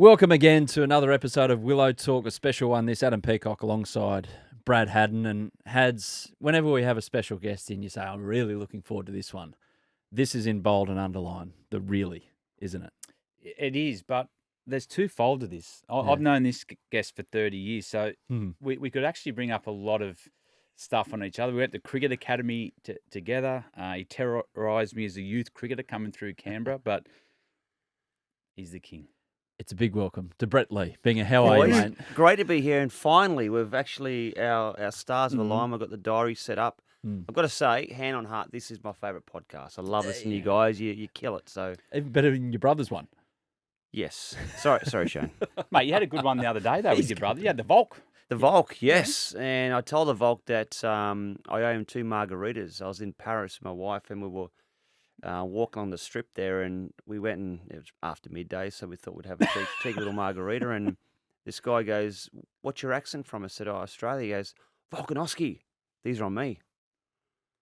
Welcome again to another episode of Willow Talk, a special one. This Adam Peacock alongside Brad Haddin. And Hads, whenever we have a special guest in, you say, I'm really looking forward to this one. This is in bold and underline, the really, isn't it? It is, but there's twofold to this. I've known this guest for 30 years, so we could actually bring up a lot of stuff on each other. We went to Cricket Academy together. He terrorised me as a youth cricketer coming through Canberra, but he's the king. It's a big welcome to Brett Lee. Binga, how are you, mate? Great to be here, and finally we've actually, our stars of alignment, we've got the diary set up. I've got to say, hand on heart, this is my favourite podcast. I love listening to you guys. You kill it. So even better than your brother's one. Yes. Sorry, Shane. Mate, you had a good one the other day, though, with your brother. You had the Volk. The Volk, yes. And I told the Volk that I owe him 2 margaritas. I was in Paris with my wife, and we were walking on the strip there, and we went, and it was after midday, so we thought we'd have a cheeky little margarita. And this guy goes, "What's your accent from?" I said, "Oh, Australia." He goes, "Volkanovski, these are on me."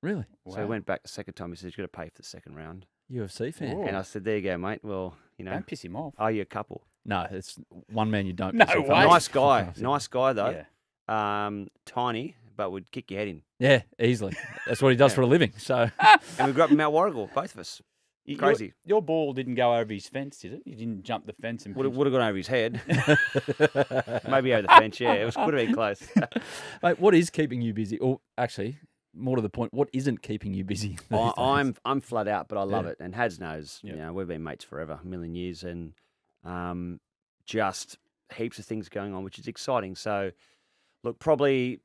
Really? So I went back the second time. He said, "You've got to pay for the second round." UFC fan. Ooh. And I said, "There you go, mate. Well, Don't piss him off. are you a couple?" No, it's one man you don't. No piss off. way. Nice guy. Nice guy, though. Yeah. Tiny, but would kick your head in. Yeah, easily. That's what he does for a living. So And we grew up in Mount Warrigal, both of us. Crazy. Your ball didn't go over his fence, did it? You didn't jump the fence and Would have gone over his head. Maybe over the fence, yeah. It would have been close. mate, what is keeping you busy? Or actually, more to the point, what isn't keeping you busy? these days? I'm flat out, but I love Yeah. it. And Hads knows, Yeah. we've been mates forever, a million years, and just heaps of things going on, which is exciting. So, look, probably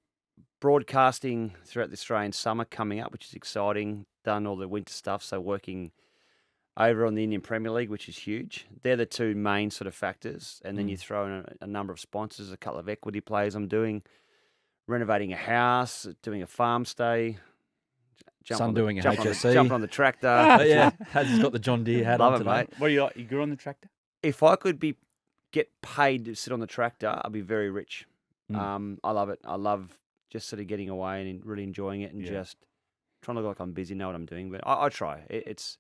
broadcasting throughout the Australian summer coming up, which is exciting. Done all the winter stuff, so working over on the Indian Premier League, which is huge. They're the two main sort of factors. And then you throw in a number of sponsors, a couple of equity plays I'm doing, renovating a house, doing a farm stay. Doing a HSC. Jumping on the tractor. Yeah, Has got the John Deere hat Love on it, today. mate. What do you like? You good on the tractor? If I could get paid to sit on the tractor, I'd be very rich. I love it. I love just sort of getting away and really enjoying it, and just trying to look like I'm busy, know what I'm doing. But I try. It's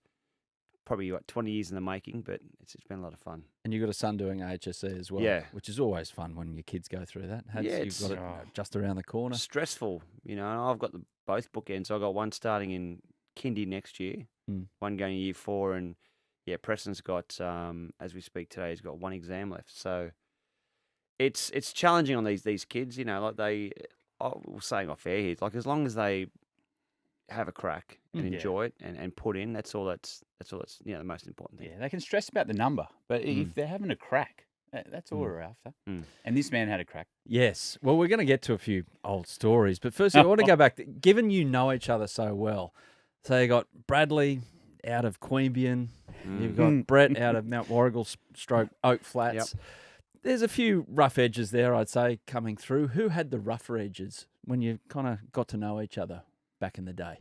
probably 20 years in the making, but it's been a lot of fun. And you've got a son doing HSC as well, which is always fun when your kids go through that. You've got it just around the corner. Stressful, I've got both bookends. I've got one starting in kindy next year, one going in year 4, and Preston's got, as we speak today, he's got one exam left. So it's challenging on these kids, like I was saying off air here, like as long as they have a crack and enjoy it and put in, that's all that's the most important thing. Yeah, they can stress about the number, but if they're having a crack, that's all we're after. And this man had a crack. Yes. Well, we're going to get to a few old stories, but firstly, I want to go back. Given you know each other so well, so you got Bradley out of Queanbeyan, you've got Brett out of Mount Warrigal / Oak Flats. Yep. There's a few rough edges there, I'd say, coming through. Who had the rougher edges when you kind of got to know each other back in the day?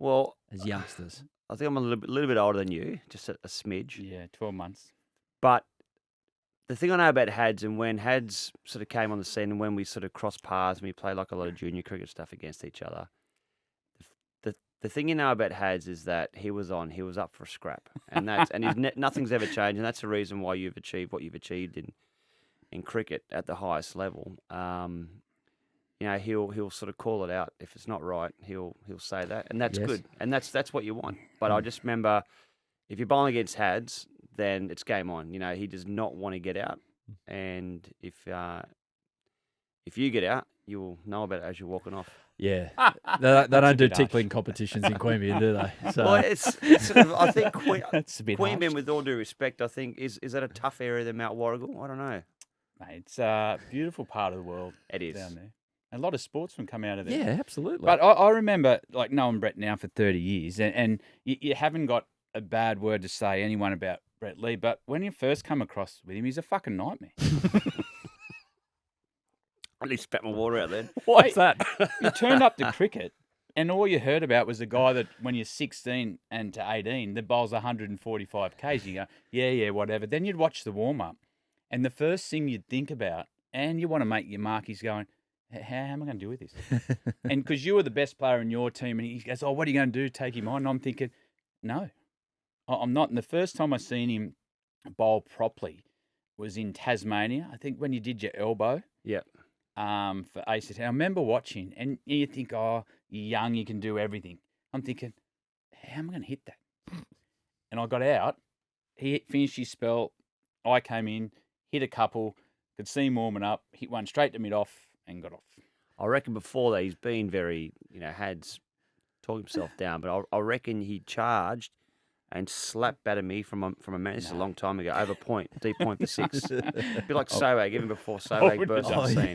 Well, as youngsters, I think I'm a little bit older than you, just a smidge. Yeah, 12 months. But the thing I know about Hads, and when Hads sort of came on the scene, and when we sort of crossed paths and we played like a lot of junior cricket stuff against each other, the thing you know about Hads is that he was up for a scrap, and nothing's ever changed, and that's the reason why you've achieved what you've achieved in cricket at the highest level. He'll sort of call it out if it's not right. He'll say that, and that's good, and that's what you want. But I just remember, if you're bowling against Hads, then it's game on. He does not want to get out, and if you get out, you'll know about it as you're walking off. Yeah, they don't do tickling competitions in Queanbeyan, do they? So. Well, it's sort of, I think Queanbeyan, with all due respect, I think is that a tough area than Mount Warrigal? I don't know. Mate, it's a beautiful part of the world. It is down there. A lot of sportsmen come out of there. Yeah, absolutely. But I remember, knowing Brett now for 30 years, and you haven't got a bad word to say anyone about Brett Lee, but when you first come across with him, he's a fucking nightmare. I need to spat my water out then. What's that? You turned up to cricket, and all you heard about was a guy that when you're 16 and to 18, that bowls 145 Ks. You go, yeah, whatever. Then you'd watch the warm-up, and the first thing you'd think about, and you want to make your mark, he's going, how am I going to deal with this? And because you were the best player in your team, and he goes, what are you going to do, take him on? And I'm thinking, no, I'm not. And the first time I seen him bowl properly was in Tasmania. I think when you did your elbow. Yeah. For ACT. I remember watching, and you think, oh, you're young, you can do everything. I'm thinking, how am I going to hit that? And I got out. He finished his spell. I came in, hit a couple, could see him warming up, hit one straight to mid-off and got off. I reckon before that he's been very, had talked himself down, but I reckon he charged and slapped batted me from a man. This is a long time ago. Over point, deep point for 6. A bit like Shoaib, even before Shoaib burst on the scene.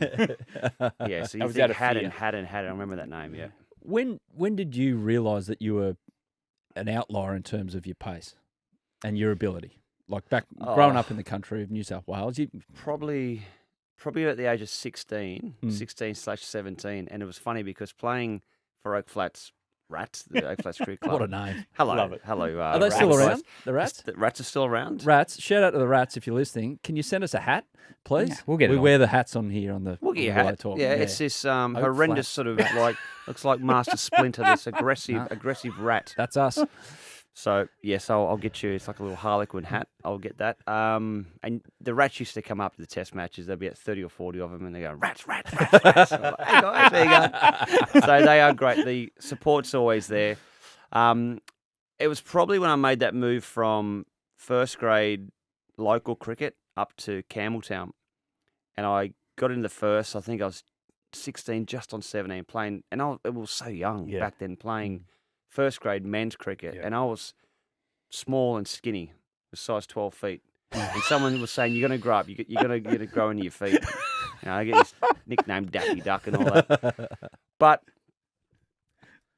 Yeah, so you think Haddin. I remember that name, yeah. When did you realise that you were an outlier in terms of your pace and your ability? Like back growing up in the country of New South Wales, you probably at the age of 16/17, and it was funny because playing for Oak Flats Rats, the Oak Flats Cricket Club. What a name! Hello, Love it. hello. Are they still around? The Rats? The Rats are still around. Rats, shout out to the Rats if you're listening. Can you send us a hat, please? Yeah, we'll get it We on. wear the hats on here on the. We'll get your on the Willow hat. Talk. Yeah, it's this horrendous sort of looks like Master Splinter, this aggressive rat. That's us. So yes, I'll get you. It's like a little Harlequin hat. I'll get that. And the Rats used to come up to the Test matches. There'd be 30 or 40 of them, and they go rats. And I'm like, hey guys, there you go. So they are great. The support's always there. It was probably when I made that move from first grade local cricket up to Campbelltown, and I got into the first. I think I was 16, just on 17, playing, and it was so young back then, playing first grade men's cricket, and I was small and skinny, was size 12 feet. And someone was saying, "You're going to grow up. You're going to grow into your feet." I get this nickname Daffy Duck and all that. But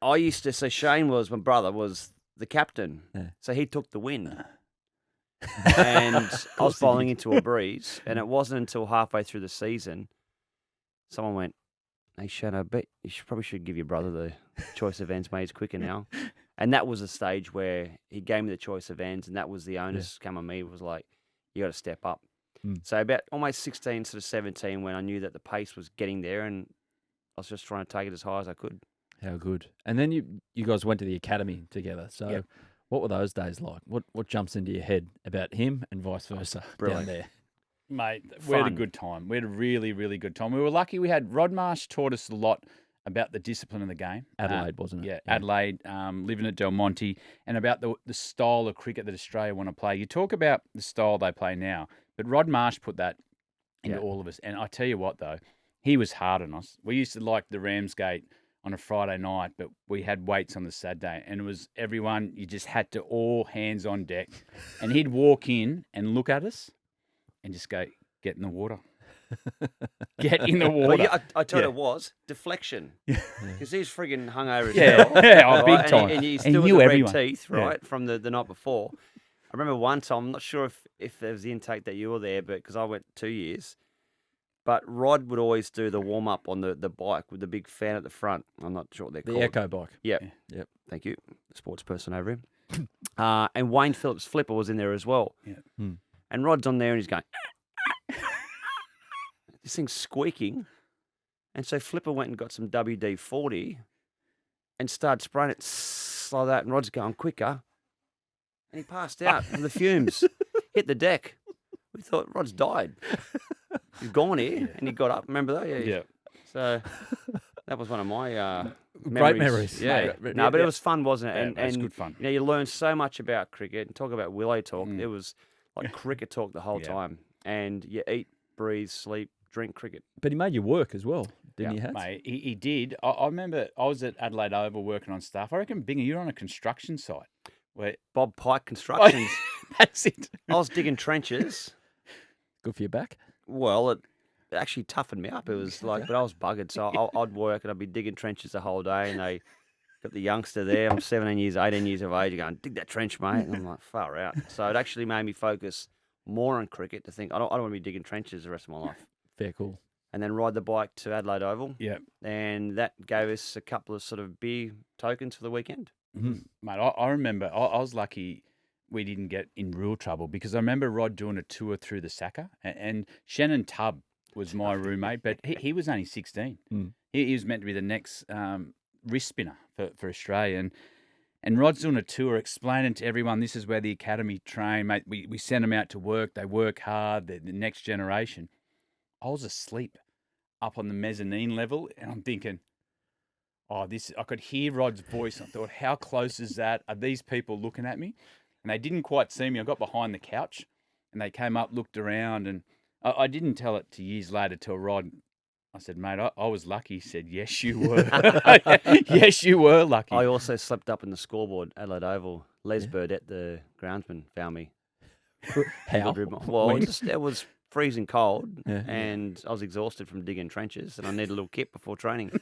I used to. So Shane was my brother, was the captain, so he took the win. And I was bowling into a breeze, and it wasn't until halfway through the season, someone went, "Hey Shane, I bet you probably should give your brother the choice of ends, mate. He's quicker now." And that was the stage where he gave me the choice of ends, and that was the onus come on me. It was like, you got to step up. So about almost 16, sort of 17, when I knew that the pace was getting there, and I was just trying to take it as high as I could. How good. And then you guys went to the academy together. So what were those days like? What jumps into your head about him and vice versa down there? Mate, we had a good time. We had a really, really good time. We were lucky. We had Rod Marsh taught us a lot about the discipline of the game. Adelaide, wasn't it? Yeah, Adelaide, living at Del Monte, and about the style of cricket that Australia want to play. You talk about the style they play now, but Rod Marsh put that into all of us. And I tell you what, though, he was hard on us. We used to like the Ramsgate on a Friday night, but we had weights on the Saturday, and it was everyone, you just had to all hands on deck. And he'd walk in and look at us and just go, "Get in the water." Get in the water. Well, yeah, I told you it was deflection. Because he's frigging hungover as big time. And he still knew had the everyone. red teeth, right, from the night before. I remember one time, I'm not sure if there was the intake that you were there, but because I went 2 years. But Rod would always do the warm-up on the bike with the big fan at the front. I'm not sure what they're called. The Echo bike. Yep. Thank you, the sports person over here. And Wayne Phillips Flipper was in there as well. Yeah. And Rod's on there and he's going, this thing's squeaking. And so Flipper went and got some WD-40 and started spraying it like that. And Rod's going quicker. And he passed out from the fumes, hit the deck. We thought Rod's died. He's gone here. And he got up. Remember that? Yeah. So that was one of my Great memories. Yeah. Mate, No, but it was fun, wasn't it? Yeah, it was good fun. You learn so much about cricket and talk about Willow Talk. It was like cricket talk the whole time. And you eat, breathe, sleep, drink cricket. But he made you work as well, didn't he, Hats? Mate, he did. I remember I was at Adelaide Oval working on stuff. I reckon, Binga, you're on a construction site. Where Bob Pike Constructions. That's it. I was digging trenches. Good for your back. Well, it actually toughened me up. It was like, but I was buggered. So I'd work and I'd be digging trenches the whole day. And they got the youngster there. I'm 17 years, 18 years of age, going, dig that trench, mate. And I'm like, far out. So it actually made me focus more on cricket to think, I don't want to be digging trenches the rest of my life. Fair cool. And then ride the bike to Adelaide Oval. Yeah. And that gave us a couple of sort of beer tokens for the weekend. Mate, I remember I was lucky we didn't get in real trouble because I remember Rod doing a tour through the Saka and Shannon Tubb was my roommate, but he was only 16. He was meant to be the next wrist spinner for Australia. And Rod's doing a tour explaining to everyone, this is where the academy train, mate. We send them out to work. They work hard. They're the next generation. I was asleep up on the mezzanine level, and I'm thinking, I could hear Rod's voice. I thought, how close is that? Are these people looking at me? And they didn't quite see me. I got behind the couch, and they came up, looked around, and I didn't tell it to years later to Rod. I said, mate, I was lucky. He said, yes, you were. Yes, you were lucky. I also slept up in the scoreboard, Adelaide Oval. Les Burdett, the groundsman, found me. How? Well, it was freezing cold, Yeah. and I was exhausted from digging trenches, and I needed a little kit before training.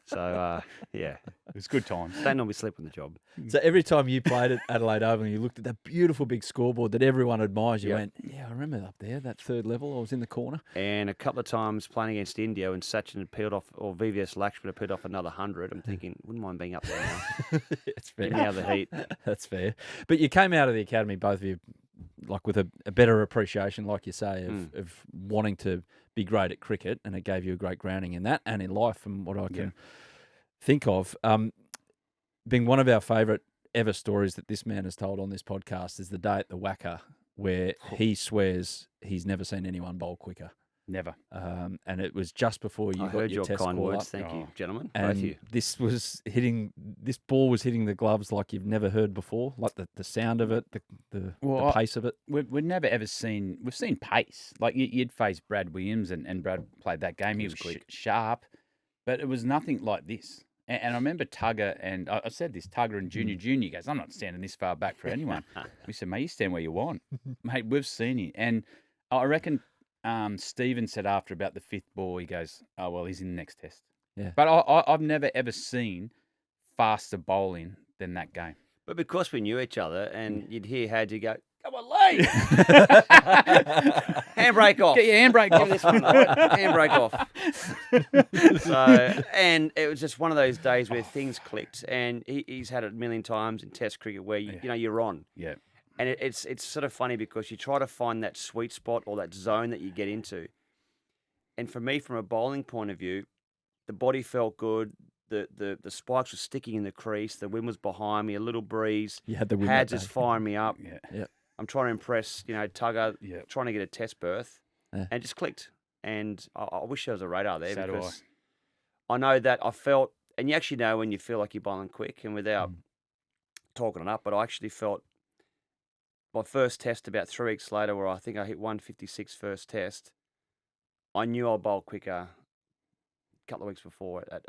So, yeah, It was good times. don't normally sleep on the job. So every time you played at Adelaide Oval and you looked at that beautiful big scoreboard that everyone admires, you went, yeah, I remember up there, that third level. I was in the corner. And a couple of times playing against India when Sachin had peeled off, or VVS Lakshman had peeled off another 100, I'm thinking, wouldn't mind being up there now. It's fair. Get me out of the heat. That's fair. But you came out of the academy, both of you, like with a better appreciation, like you say, of wanting to be great at cricket, and it gave you a great grounding in that and in life, from what I can think of. Being one of our favourite ever stories that this man has told on this podcast is the day at the Wacker where he swears he's never seen anyone bowl quicker. Never. And it was just before you I got heard your your test kind call words. up. Thank you, gentlemen. And Both of you. this ball was hitting the gloves like you've never heard before, like the sound of it, the pace of it. We've never ever seen, we've seen pace. Like you'd face Brad Williams, and Brad played that game. He was sharp, but it was nothing like this. And I remember Tugger, and I said this, Tugger and Junior goes, I'm not standing this far back for anyone. We said, mate, you stand where you want. Mate, we've seen you. And I reckon Stephen said after about the fifth ball, he goes, oh, well, he's in the next test. Yeah. But I've never ever seen faster bowling than that game. But because we knew each other, and you'd hear Hadji go, come on, Lee! Handbrake off. Get your handbrake Give off. this one, right? Handbrake off. So, and it was just one of those days where things clicked, and he's had it a million times in Test cricket where you're on. Yeah. And it's sort of funny because you try to find that sweet spot or that zone that you get into. And for me, from a bowling point of view, the body felt good. The spikes were sticking in the crease. The wind was behind me. A little breeze. You had the wind. Hads is firing me up. Yeah. I'm trying to impress, Tugger, trying to get a test berth, and it just clicked. And I wish there was a radar there, So because I know that I felt, and you actually know when you feel like you're bowling quick, and without talking it up, but I actually felt my first test about 3 weeks later, where I think I hit 156 first test, I knew I'd bowl quicker a couple of weeks before at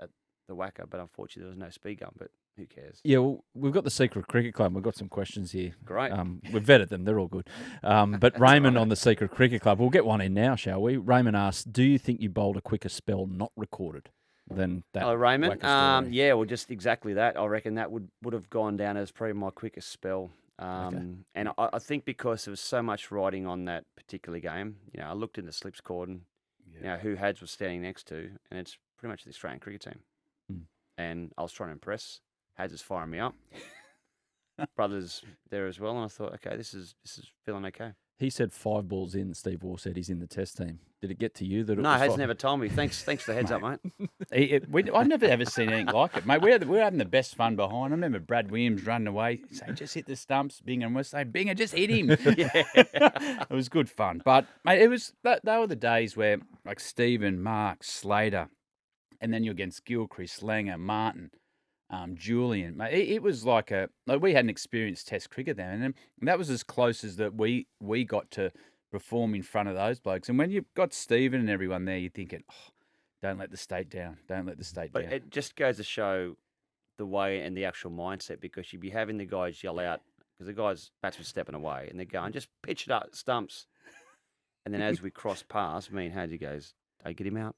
the Wacker, but unfortunately there was no speed gun, but who cares? Yeah, well, we've got the Secret Cricket Club. We've got some questions here. Great. We've vetted them. They're all good. But Raymond on the Secret Cricket Club, we'll get one in now, shall we? Raymond asks, do you think you bowled a quicker spell not recorded than that? Hello, Raymond. Wacker story? Yeah, well, just exactly that. I reckon that would have gone down as probably my quickest spell. And I think because there was so much riding on that particular game, I looked in the slips cord and who Hads was standing next to, and it's pretty much the Australian cricket team. And I was trying to impress. Hads is firing me up. Brothers there as well, and I thought, okay, this is feeling okay. He said 5 balls in. Steve Waugh said he's in the test team. Did it get to you that it No, was Hads 5? never told me. Thanks for the heads up, mate. I've never ever seen anything like it, mate. We're having the best fun behind. I remember Brad Williams running away, saying, just hit the stumps. Binga and we're saying, Binga, just hit him. It was good fun. But, mate, they were the days where, like, Stephen, Mark, Slater, and then you're against Gilchrist, Langer, Martin, Julian. Mate, it was like we had an experienced Test cricket then, and that was as close as that we got to perform in front of those blokes. And when you've got Stephen and everyone there, you're thinking, don't let the state down. Don't let the state down. But it just goes to show the way and the actual mindset, because you'd be having the guys yell out, because the guys, batsmen stepping away, and they're going, just pitch it up, stumps. And then as we cross past, me and Hadji goes, don't get him out.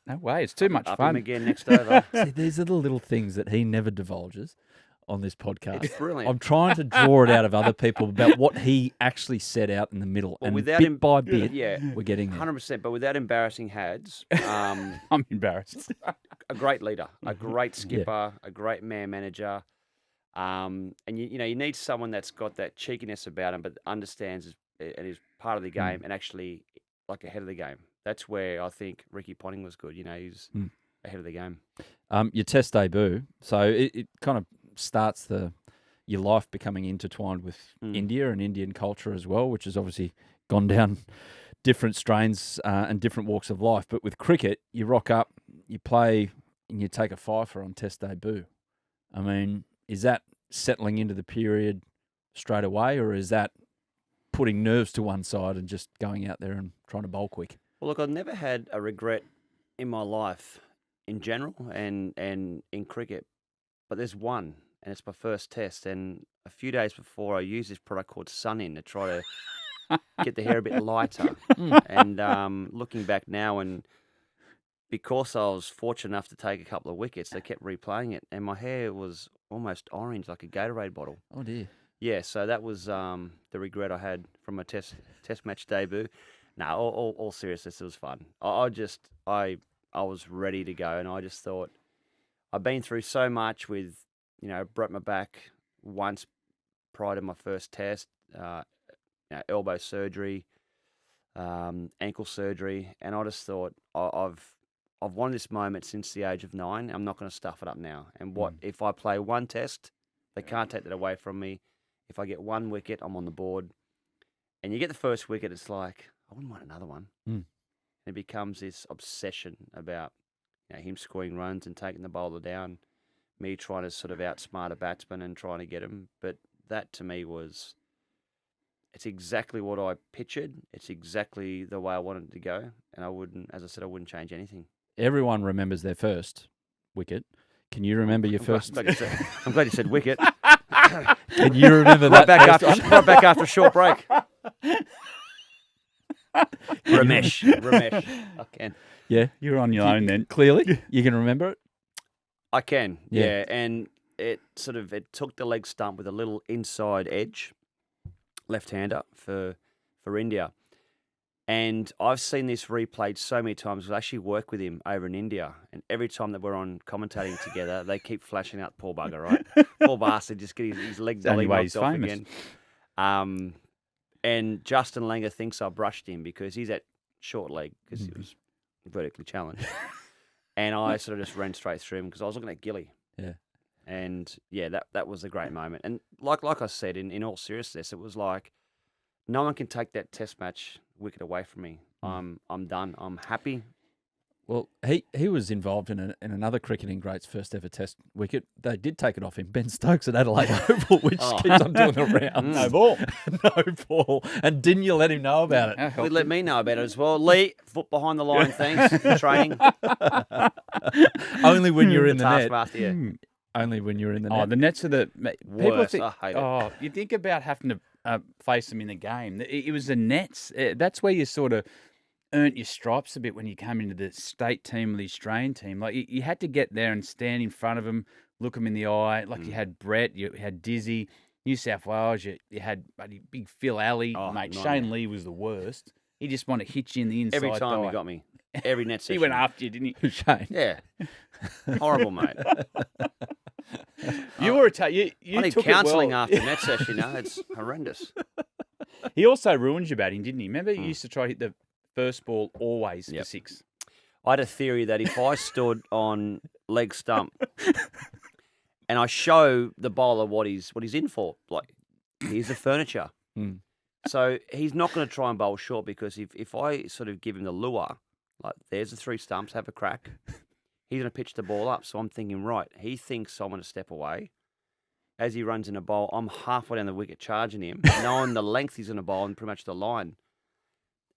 No way, it's too much Up fun. him again next over. See, these are the little things that he never divulges on this podcast. It's brilliant. I'm trying to draw it out of other people about what he actually set out in the middle. Well, and without bit by bit, we're getting there. 100%, but without embarrassing Hads, I'm embarrassed. a great leader, a great skipper, a great man manager. And you need someone that's got that cheekiness about him, but understands and is part of the game and actually like ahead of the game. That's where I think Ricky Ponting was good. He's ahead of the game. Your test debut, so it kind of starts your life becoming intertwined with Mm. India and Indian culture as well, which has obviously gone down different strains and different walks of life. But with cricket, you rock up, you play, and you take a fifer on Test debut. I mean, is that settling into the period straight away, or is that putting nerves to one side and just going out there and trying to bowl quick? Well, look, I've never had a regret in my life in general and in cricket, but there's one, and it's my first test. And a few days before, I used this product called Sun In to try to get the hair a bit lighter. And looking back now, and because I was fortunate enough to take a couple of wickets, they kept replaying it, and my hair was almost orange, like a Gatorade bottle. Oh, dear. Yeah, so that was the regret I had from my test match debut. No, all seriousness, it was fun. I was ready to go, and I just thought I've been through so much with, broke my back once prior to my first test, elbow surgery, ankle surgery, and I just thought I've wanted this moment since the age of 9. I'm not going to stuff it up now. And what if I play one test? They can't take that away from me. If I get one wicket, I'm on the board. And you get the first wicket, it's like, I wouldn't want another one. Mm. It becomes this obsession about him scoring runs and taking the bowler down, me trying to sort of outsmart a batsman and trying to get him. But that to me it's exactly what I pictured. It's exactly the way I wanted it to go. And I wouldn't change anything. Everyone remembers their first wicket. Can you remember your first? I'm glad you said wicket. Can you remember that? Right back after a short break. Ramesh. I can. Yeah, You're on your own then. clearly. You can remember it? I can. Yeah. Yeah. And it took the leg stump with a little inside edge, left-hander for India. And I've seen this replayed so many times. I actually work with him over in India, and every time that we're on commentating together, they keep flashing out poor bugger, right? Poor bastard, just get his leg the only way knocked he's off famous. again. And Justin Langer thinks I brushed him because he's at short leg because he was vertically challenged. And I sort of just ran straight through him because I was looking at Gilly. Yeah. And yeah, that was a great moment. And like I said, in all seriousness, it was like no one can take that test match wicket away from me. I'm done. I'm happy. Well, he was involved in another cricketing great's first ever test wicket. They did take it off him. Ben Stokes at Adelaide Oval, which keeps on doing the rounds. No ball. No ball. And didn't you let him know about it? Well, let me know about it as well. Lee, foot behind the line, thanks. Training. Only when you're in the net. Taskmaster, yeah. Only when you're in the net. Oh, the nets are the people Worst. think. I hate it. Oh, you think about having to face them in the game. It was the nets. That's where you sort of earned your stripes a bit when you came into the state team or the Australian team. Like you had to get there and stand in front of them, look them in the eye. Like you had Brett, you had Dizzy, New South Wales. You had big Phil Alley, mate. nightmare. Shane Lee was the worst. He just wanted to hit you in the inside. Every time thigh. he got me. Every net session. He went after you, didn't he? Shane. Yeah. Horrible, mate. You were you I need took counselling it well. after net session, It's horrendous. He also ruined your batting, didn't he? Remember, you used to try to hit the first ball always for 6. I had a theory that if I stood on leg stump and I show the bowler what he's in for, like here's the furniture. So he's not going to try and bowl short because if I sort of give him the lure, like there's the 3 stumps, have a crack, he's going to pitch the ball up. So I'm thinking, right, he thinks I'm going to step away. As he runs in a bowl, I'm halfway down the wicket charging him, knowing the length he's going to bowl and pretty much the line.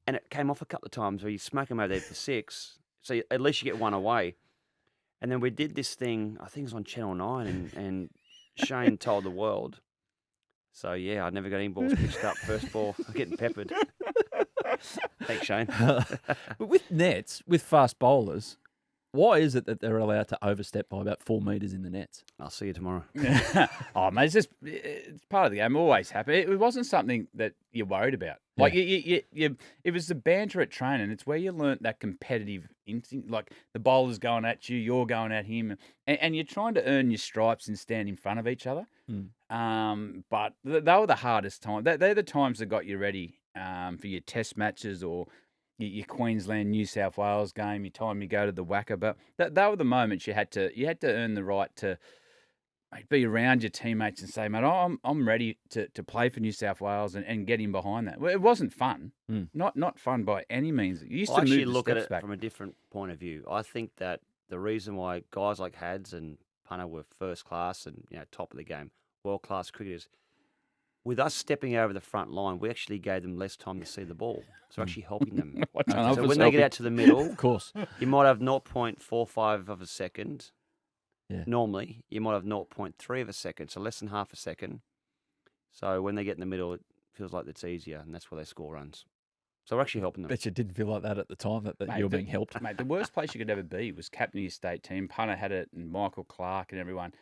And it came off a couple of times where you smack him over there for 6. So at least you get one away. And then we did this thing, I think it was on Channel 9, and Shane told the world. So, yeah, I never got any balls pitched up. First ball, I'm getting peppered. Thanks, Shane. But with nets, with fast bowlers, why is it that they're allowed to overstep by about 4 metres in the nets? I'll see you tomorrow. Oh, mate, it's part of the game. Always happen. It wasn't something that you're worried about. Like it was the banter at training. It's where you learnt that competitive instinct. Like the bowler's going at you, you're going at him, and you're trying to earn your stripes and stand in front of each other. But they were the hardest time. They're the times that got you ready for your test matches or your Queensland, New South Wales game, your time you go to the Wacker. But that were the moments you had to earn the right to mate, be around your teammates and say, mate, I'm ready to play for New South Wales and get in behind that. Well, it wasn't fun. Not fun by any means. It used I to actually move the look at steps it back. from a different point of view. I think that the reason why guys like Hads and Punter were first class and top of the game, world class cricketers, with us stepping over the front line, we actually gave them less time to see the ball. So actually helping them. I don't know if So it's when they get helping. out to the middle, Of course. you might have 0.45 of a second. Yeah. Normally, you might have 0.3 of a second, so less than half a second. So when they get in the middle, it feels like it's easier, and that's where they score runs. So we're actually helping them. Bet you didn't feel like that at the time that Mate, you were being helped. Mate, the worst place you could ever be was captain of your state team. Punter had it, and Michael Clark and everyone.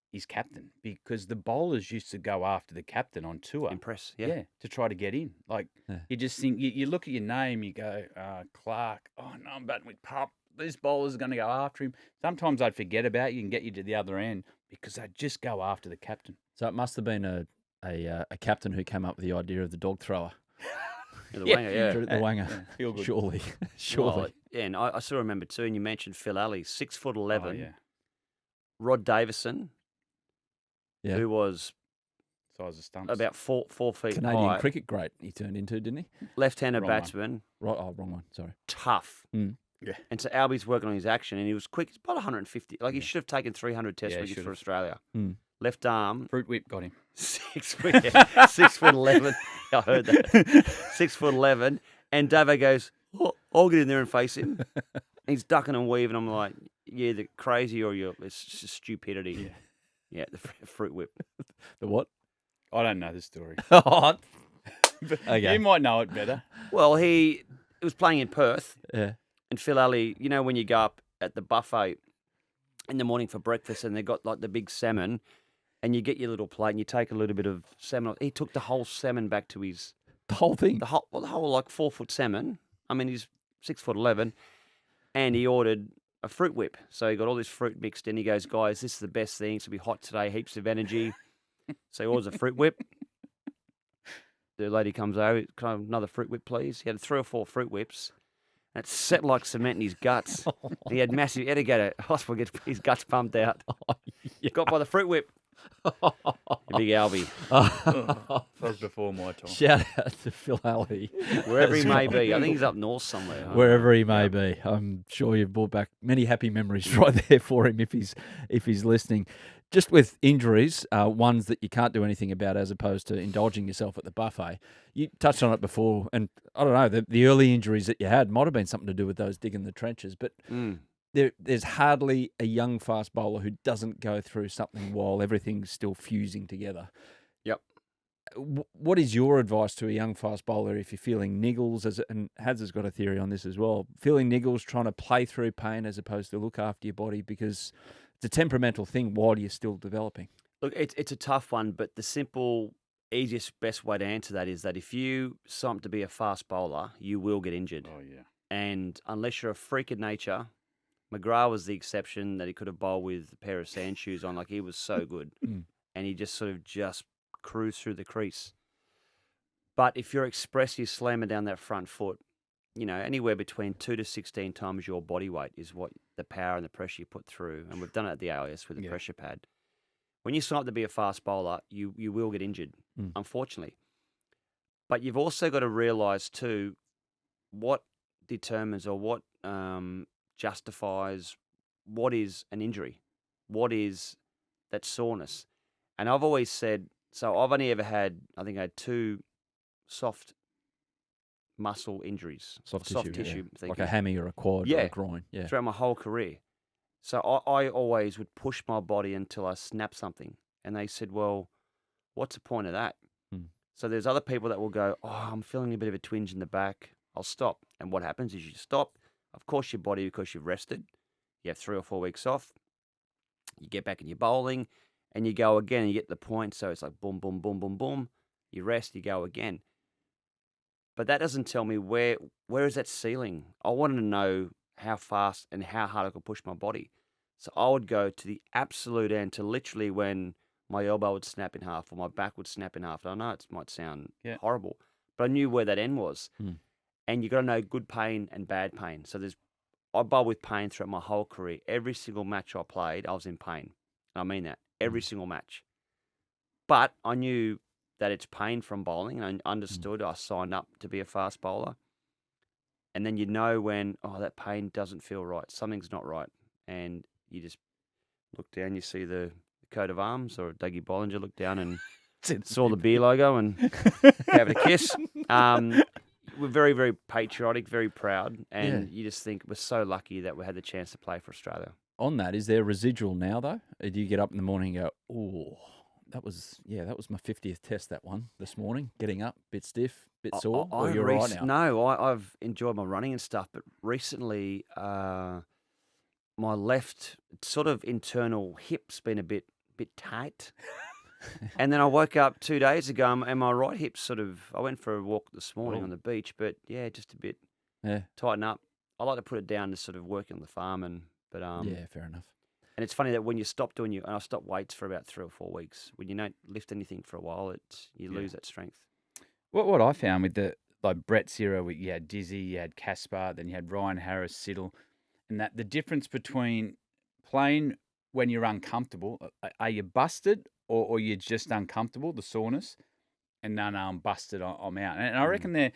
He's captain because the bowlers used to go after the captain on tour. Impress, yeah. To try to get in. Like, you just think, you look at your name, you go, Clark, oh no, I'm batting with Pup. This bowler's going to go after him. Sometimes I'd forget about you and get you to the other end because they'd just go after the captain. So it must have been a captain who came up with the idea of the dog thrower. The Wanger, yeah. The Wanger. Feel good. Surely. Well, yeah, and I still remember too, and you mentioned Phil Alley, 6'11". Oh, yeah. Rod Davison, who was Size of stumps. about 4 feet Canadian high. cricket great he turned into, didn't he? Left-handed Wrong one. batsman, Right. Oh, wrong one. Sorry. tough. Yeah. And so Albie's working on his action, and he was quick. He's about 150. Like, he should have taken 300 test Yeah, he wickets for should've. Australia. Mm. Left arm, Fruit whip got him. 6'11". I heard that. 6'11". And Davo goes, oh, I'll get in there and face him. He's ducking and weaving. I'm like, yeah, the crazy or it's just stupidity. Yeah, the fruit whip. The what? I don't know the story. Okay. You might know it better. Well, he was playing in Perth. Yeah. And Phil Alley, when you go up at the buffet in the morning for breakfast and they got like the big salmon and you get your little plate and you take a little bit of salmon. He took the whole salmon back to his... The whole thing? The whole like 4-foot salmon. I mean, he's 6'11", and he ordered a fruit whip. So he got all this fruit mixed in. He goes, guys, this is the best thing. It's going to be hot today, heaps of energy. So he orders a fruit whip. The lady comes over, can I have another fruit whip, please? He had 3 or 4 fruit whips. And it set like cement in his guts. He had massive... He had to go to hospital, get his guts pumped out. Got by the fruit whip. Big Albie. That was before my time. Shout out to Phil Alley. Wherever he may be. I think he's up north somewhere. Wherever he may be. I'm sure you've brought back many happy memories right there for him if he's listening. Just with injuries, ones that you can't do anything about as opposed to indulging yourself at the buffet. You touched on it before, and I don't know, the early injuries that you had might have been something to do with those digging the trenches, but there's hardly a young fast bowler who doesn't go through something while everything's still fusing together. Yep. What is your advice to a young fast bowler if you're feeling niggles, and Hads has got a theory on this as well, feeling niggles, trying to play through pain as opposed to look after your body, because it's a temperamental thing while you're still developing? Look, it's a tough one, but the simple, easiest, best way to answer that is that if you sign up to be a fast bowler, you will get injured. Oh, yeah. And unless you're a freak of nature, McGrath was the exception that he could have bowled with a pair of sand shoes on. Like, he was so good. And he just sort of cruised through the crease. But if you're expressive, slamming down that front foot, anywhere between 2 to 16 times your body weight is what the power and the pressure you put through. And we've done it at the AIS with the pressure pad. When you sign up to be a fast bowler, you will get injured, unfortunately. But you've also got to realise too what determines or what justifies what is an injury, what is that soreness. And I've always said, so I've only ever had, I think I had 2 soft muscle injuries. Soft tissue. Like a hammy or a quad or a groin. Yeah. Throughout my whole career. So I always would push my body until I snapped something. And they said, well, what's the point of that? So there's other people that will go, oh, I'm feeling a bit of a twinge in the back. I'll stop. And what happens is you stop. Of course, your body, because you've rested, you have 3 or 4 weeks off. You get back in your bowling and you go again and you get the point. So it's like boom, boom, boom, boom, boom. You rest, you go again. But that doesn't tell me where is that ceiling. I wanted to know how fast and how hard I could push my body. So I would go to the absolute end, to literally when my elbow would snap in half or my back would snap in half. And I know it might sound horrible, but I knew where that end was. And you got to know good pain and bad pain. So I bowled with pain throughout my whole career. Every single match I played, I was in pain. And I mean that. every single match. But I knew that it's pain from bowling, and I understood. I signed up to be a fast bowler. And then you know when, that pain doesn't feel right. Something's not right. And you just look down, you see the coat of arms, or Dougie Bollinger looked down and saw the beer logo and gave it a kiss. We're very, very patriotic, very proud. And you just think we're so lucky that we had the chance to play for Australia. On that, is there residual now, though? Do you get up in the morning and go, oh, that was my 50th test, that one, this morning, getting up, bit stiff, bit sore, or you're right now? No, I've enjoyed my running and stuff, but recently my left sort of internal hip's been a bit tight. And then I woke up 2 days ago and my right hip I went for a walk this morning on the beach, but just a bit tighten up. I like to put it down to sort of working on the farm, but fair enough. And it's funny that when you stop doing and I stopped weights for about 3 or 4 weeks, when you don't lift anything for a while, you lose that strength. What I found with Brett's era, you had Dizzy, you had Caspar, then you had Ryan Harris, Siddle, and that the difference between playing when you're uncomfortable, are you busted or you're just uncomfortable, the soreness, and no, I'm busted, I'm out. And I reckon they're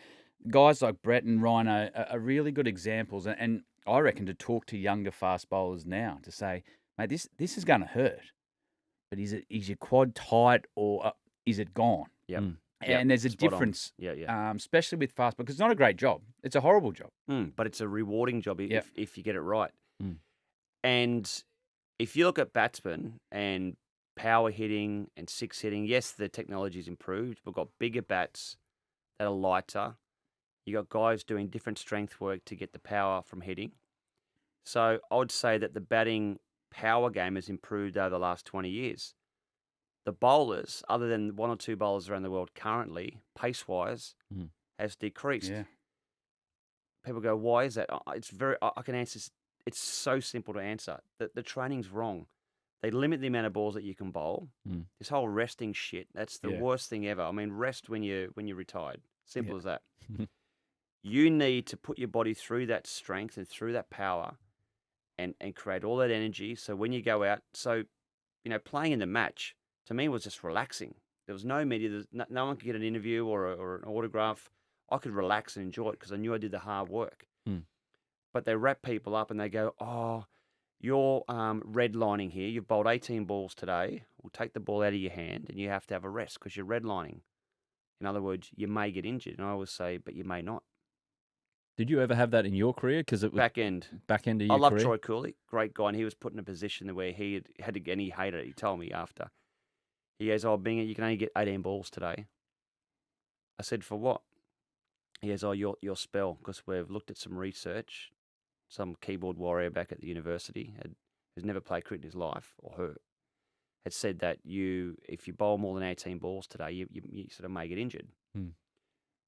guys like Brett and Ryan are really good examples, and I reckon to talk to younger fast bowlers now to say, mate, this is going to hurt, but is your quad tight or is it gone? Yep. And there's a difference, especially with fast bowlers, because it's not a great job. It's a horrible job. But it's a rewarding job if you get it right. And if you look at batsmen and power hitting and six hitting, yes, the technology's improved. We've got bigger bats that are lighter. You got guys doing different strength work to get the power from hitting. So I would say that the batting power game has improved over the last 20 years. The bowlers, other than one or two bowlers around the world currently, pace-wise, has decreased. Yeah. People go, why is that? I can answer this. It's so simple to answer. The training's wrong. They limit the amount of balls that you can bowl. This whole resting shit, that's the worst thing ever. I mean, rest when you're retired. Simple as that. You need to put your body through that strength and through that power and create all that energy. So when you go out, playing in the match, to me, was just relaxing. There was no media. No one could get an interview or an autograph. I could relax and enjoy it because I knew I did the hard work. But they wrap people up and they go, oh, you're redlining here. You've bowled 18 balls today. We'll take the ball out of your hand and you have to have a rest because you're redlining. In other words, you may get injured. And I always say, but you may not. Did you ever have that in your career? Because it was back end of your career. I love Troy Cooley, great guy, and he was put in a position where he had to get, and he hated it. He told me after. He goes, "Oh, Binga, you can only get 18 balls today." I said, "For what?" He goes, "Oh, your spell, because we've looked at some research. Some keyboard warrior back at the university who's never played cricket in his life, or her, had said that if you bowl more than 18 balls today, you sort of may get injured."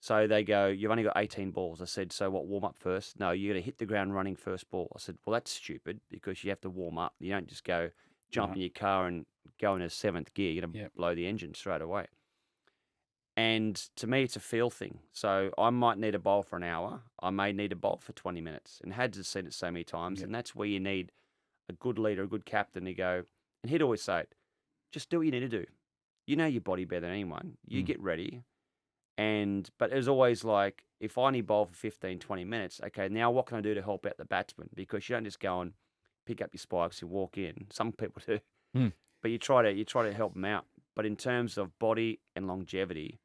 So they go, "You've only got 18 balls." I said, "So what, warm up first?" "No, you're going to hit the ground running first ball." I said, "Well, that's stupid because you have to warm up. You don't just go jump in your car and go into seventh gear. You're going to blow the engine straight away." And to me, it's a feel thing. So I might need a bowl for an hour. I may need a bowl for 20 minutes. And Hads has said it so many times. And that's where you need a good leader, a good captain to go. And he'd always say it, just do what you need to do. You know your body better than anyone. You get ready. But it was always like, if I only bowl for 15, 20 minutes, okay, now what can I do to help out the batsman? Because you don't just go and pick up your spikes and walk in. Some people do. But you try to help them out. But in terms of body and longevity,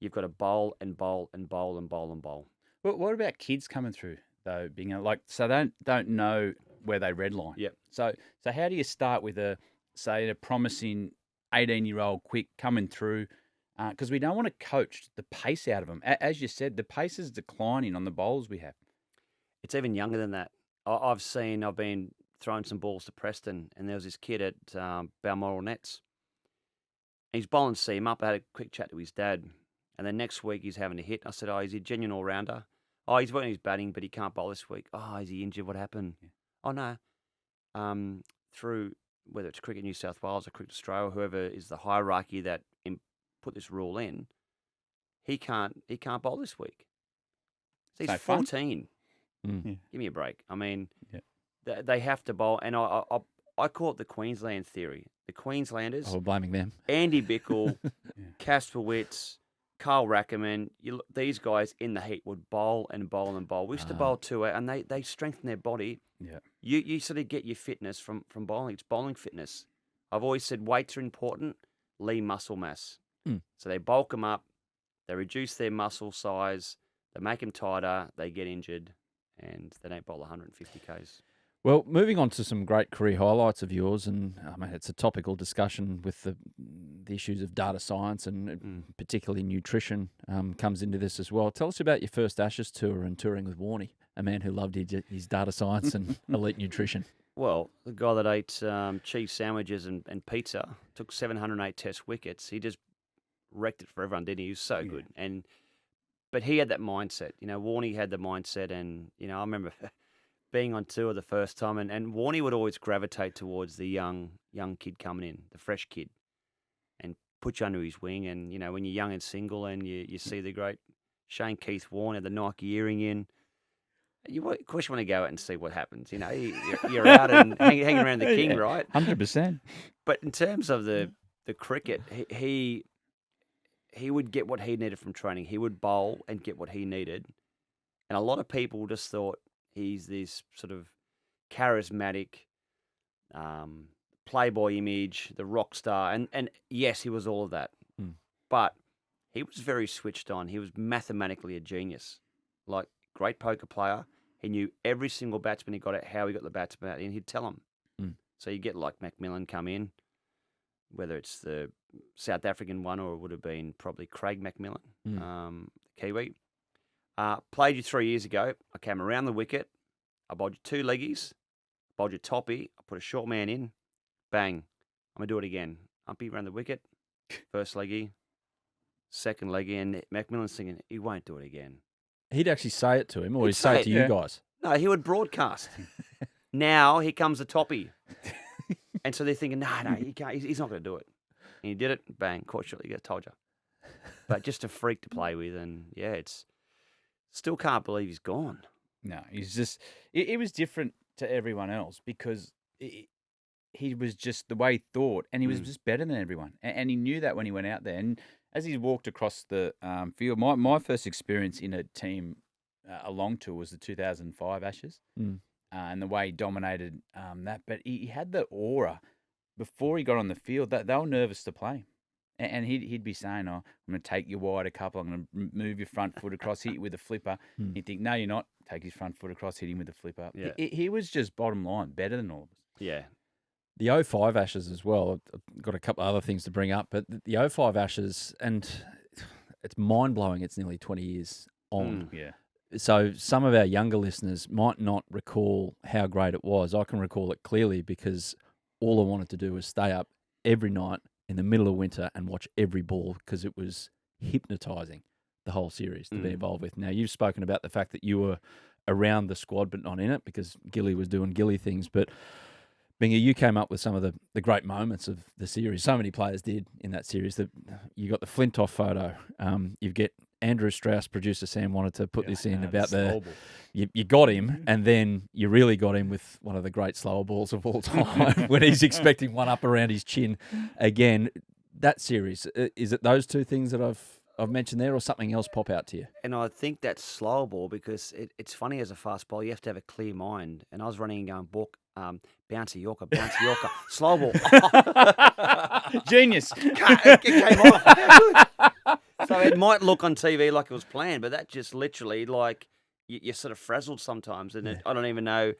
you've got to bowl and bowl and bowl and bowl and bowl. But what about kids coming through though? So they don't know where they redline. Yep. So how do you start with a promising 18-year-old quick coming through? Because we don't want to coach the pace out of them. As you said, the pace is declining on the bowls we have. It's even younger than that. I've been throwing some balls to Preston, and there was this kid at Balmoral Nets. And he's bowling seam up. I had a quick chat to his dad. And then next week he's having a hit. I said, "Oh, is he a genuine all-rounder?" "Oh, he's working his batting, but he can't bowl this week." "Oh, is he injured? What happened?" Yeah. "Oh, no. Through whether it's Cricket New South Wales or Cricket Australia, whoever is the hierarchy that put this rule in, he can't bowl this week." So he's 14. Give me a break. I mean, they have to bowl. And I call it the Queensland theory. The Queenslanders, Oh, we're blaming them. Andy Bickle, Casper Witts, Carl Rackerman, these guys in the heat would bowl and bowl and bowl. We used to bowl 2 out, and they strengthen their body. Yeah. You sort of get your fitness from bowling. It's bowling fitness. I've always said weights are important, lean muscle mass. So they bulk them up, they reduce their muscle size, they make them tighter, they get injured, and they don't bowl 150 Ks. Well, moving on to some great career highlights of yours, and I mean, it's a topical discussion with the issues of data science and particularly nutrition comes into this as well. Tell us about your first Ashes tour and touring with Warney, a man who loved his data science and elite nutrition. Well, the guy that ate cheese sandwiches and pizza, took 708 test wickets. He just wrecked it for everyone, didn't he? He was so good. But he had that mindset. Warney had the mindset, and, I remember being on tour the first time, and Warney would always gravitate towards the young kid coming in, the fresh kid, and put you under his wing. And, when you're young and single and you see the great Shane Keith Warne, the Nike earring in, of course you want to go out and see what happens. You're out and hanging around the king, right? 100%. But in terms of the cricket, he would get what he needed from training. He would bowl and get what he needed. And a lot of people just thought he's this sort of charismatic playboy image, the rock star. And yes, he was all of that. But he was very switched on. He was mathematically a genius. Like, great poker player. He knew every single batsman he got out, how he got the batsman out, and he'd tell them. So you get like Macmillan come in, whether it's the South African one or it would have been probably Craig Macmillan, Kiwi. Played you 3 years ago. I came around the wicket. I bowled you 2 leggies. Bowled you toppy. I put a short man in. Bang. I'm going to do it again. Umpy around the wicket. First leggy. Second leggy. And Macmillan's thinking, he won't do it again. He'd actually say it to him, or he'd say it to you guys? No, he would broadcast. Now, here comes the toppy. And so they're thinking, no, he can't. He's not going to do it. And he did it. Bang. Caught shortly. I told you. But just a freak to play with. And, it's... Still can't believe he's gone. No, he's just... It was different to everyone else because he was just the way he thought, and he was just better than everyone. And he knew that when he went out there. And as he walked across the field, my first experience in a team along tour was the 2005 Ashes, and the way he dominated that. But he had the aura before he got on the field that they were nervous to play. And he'd be saying, I'm going to take you wide a couple. I'm going to move your front foot across, hit you with a flipper. He'd think, no, you're not. Take his front foot across, hit him with a flipper. Yeah. He was just bottom line, better than all of us. Yeah. The 05 Ashes as well, I've got a couple of other things to bring up, but the 05 Ashes, and it's mind-blowing, it's nearly 20 years on. Yeah. So some of our younger listeners might not recall how great it was. I can recall it clearly because all I wanted to do was stay up every night in the middle of winter and watch every ball because it was hypnotising, the whole series to be involved with. Now, you've spoken about the fact that you were around the squad but not in it because Gilly was doing Gilly things. But, Binga, you came up with some of the great moments of the series. So many players did in that series. You got the Flintoff photo. You get Andrew Strauss, producer Sam, wanted to put this in about you got him, and then you really got him with one of the great slower balls of all time when he's expecting one up around his chin again. That series, is it those two things that I've mentioned there, or something else pop out to you? And I think that's slower ball because it's funny as a fast bowler, you have to have a clear mind. And I was running and going, bouncy Yorker, slow ball. Genius. It came off. So it might look on TV like it was planned, but that just literally, like, you're sort of frazzled sometimes. And I don't even know,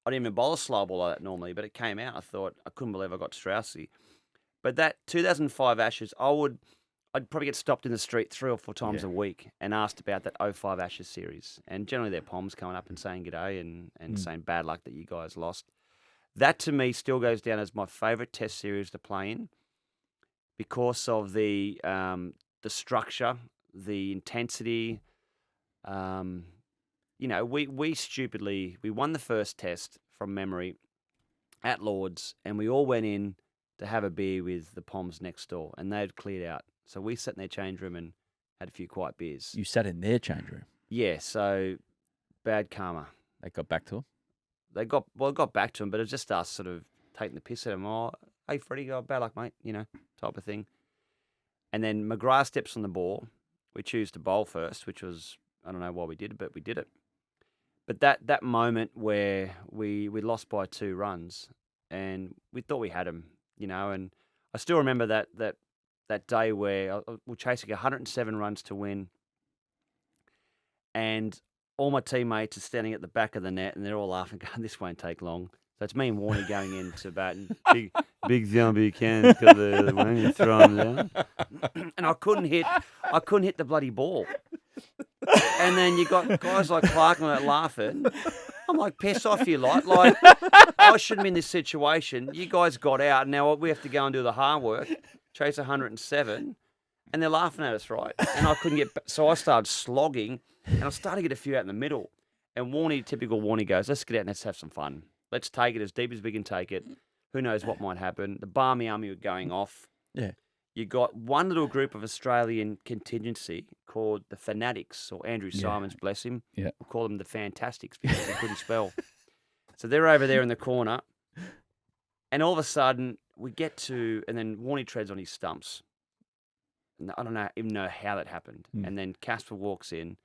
I didn't even bowl a slow ball like that normally, but it came out. I thought, I couldn't believe I got Straussy. But that 2005 Ashes, I'd probably get stopped in the street 3 or 4 times a week and asked about that 05 Ashes series. And generally their Poms coming up and saying g'day and saying bad luck that you guys lost. That to me still goes down as my favourite test series to play in because of the structure, the intensity. We stupidly, we won the first test from memory at Lord's, and we all went in to have a beer with the Poms next door, and they'd cleared out. So we sat in their change room and had a few quiet beers. You sat in their change room? Yeah, so bad karma. They got back to him? They got back to him, but it was just us sort of taking the piss at him. Oh, hey, Freddy, bad luck, mate, type of thing. And then McGrath steps on the ball. We choose to bowl first, which was, I don't know why we did it, but we did it. But that moment where we lost by 2 runs and we thought we had him, and I still remember that day where we're chasing 107 runs to win, and all my teammates are standing at the back of the net and they're all laughing, going, this won't take long. So it's me and Warney going into bat and big zombie can because when you throw him down. And I couldn't hit the bloody ball. And then you got guys like Clark and that laughing. I'm like, piss off, you lot. Like, I shouldn't be in this situation. You guys got out, and now we have to go and do the hard work, chase 107, and they're laughing at us, right? And I couldn't so I started slogging, and I started to get a few out in the middle. And typical Warney goes, let's get out and let's have some fun. Let's take it as deep as we can take it. Who knows what might happen? The Barmy Army were going off. Yeah. You got one little group of Australian contingency called the Fanatics, or Andrew Simons, bless him. Yeah. We'll call them the Fantastics because they couldn't spell. So they're over there in the corner. And all of a sudden, we get to, and then Warney treads on his stumps. And I don't even know how that happened. And then Casper walks in.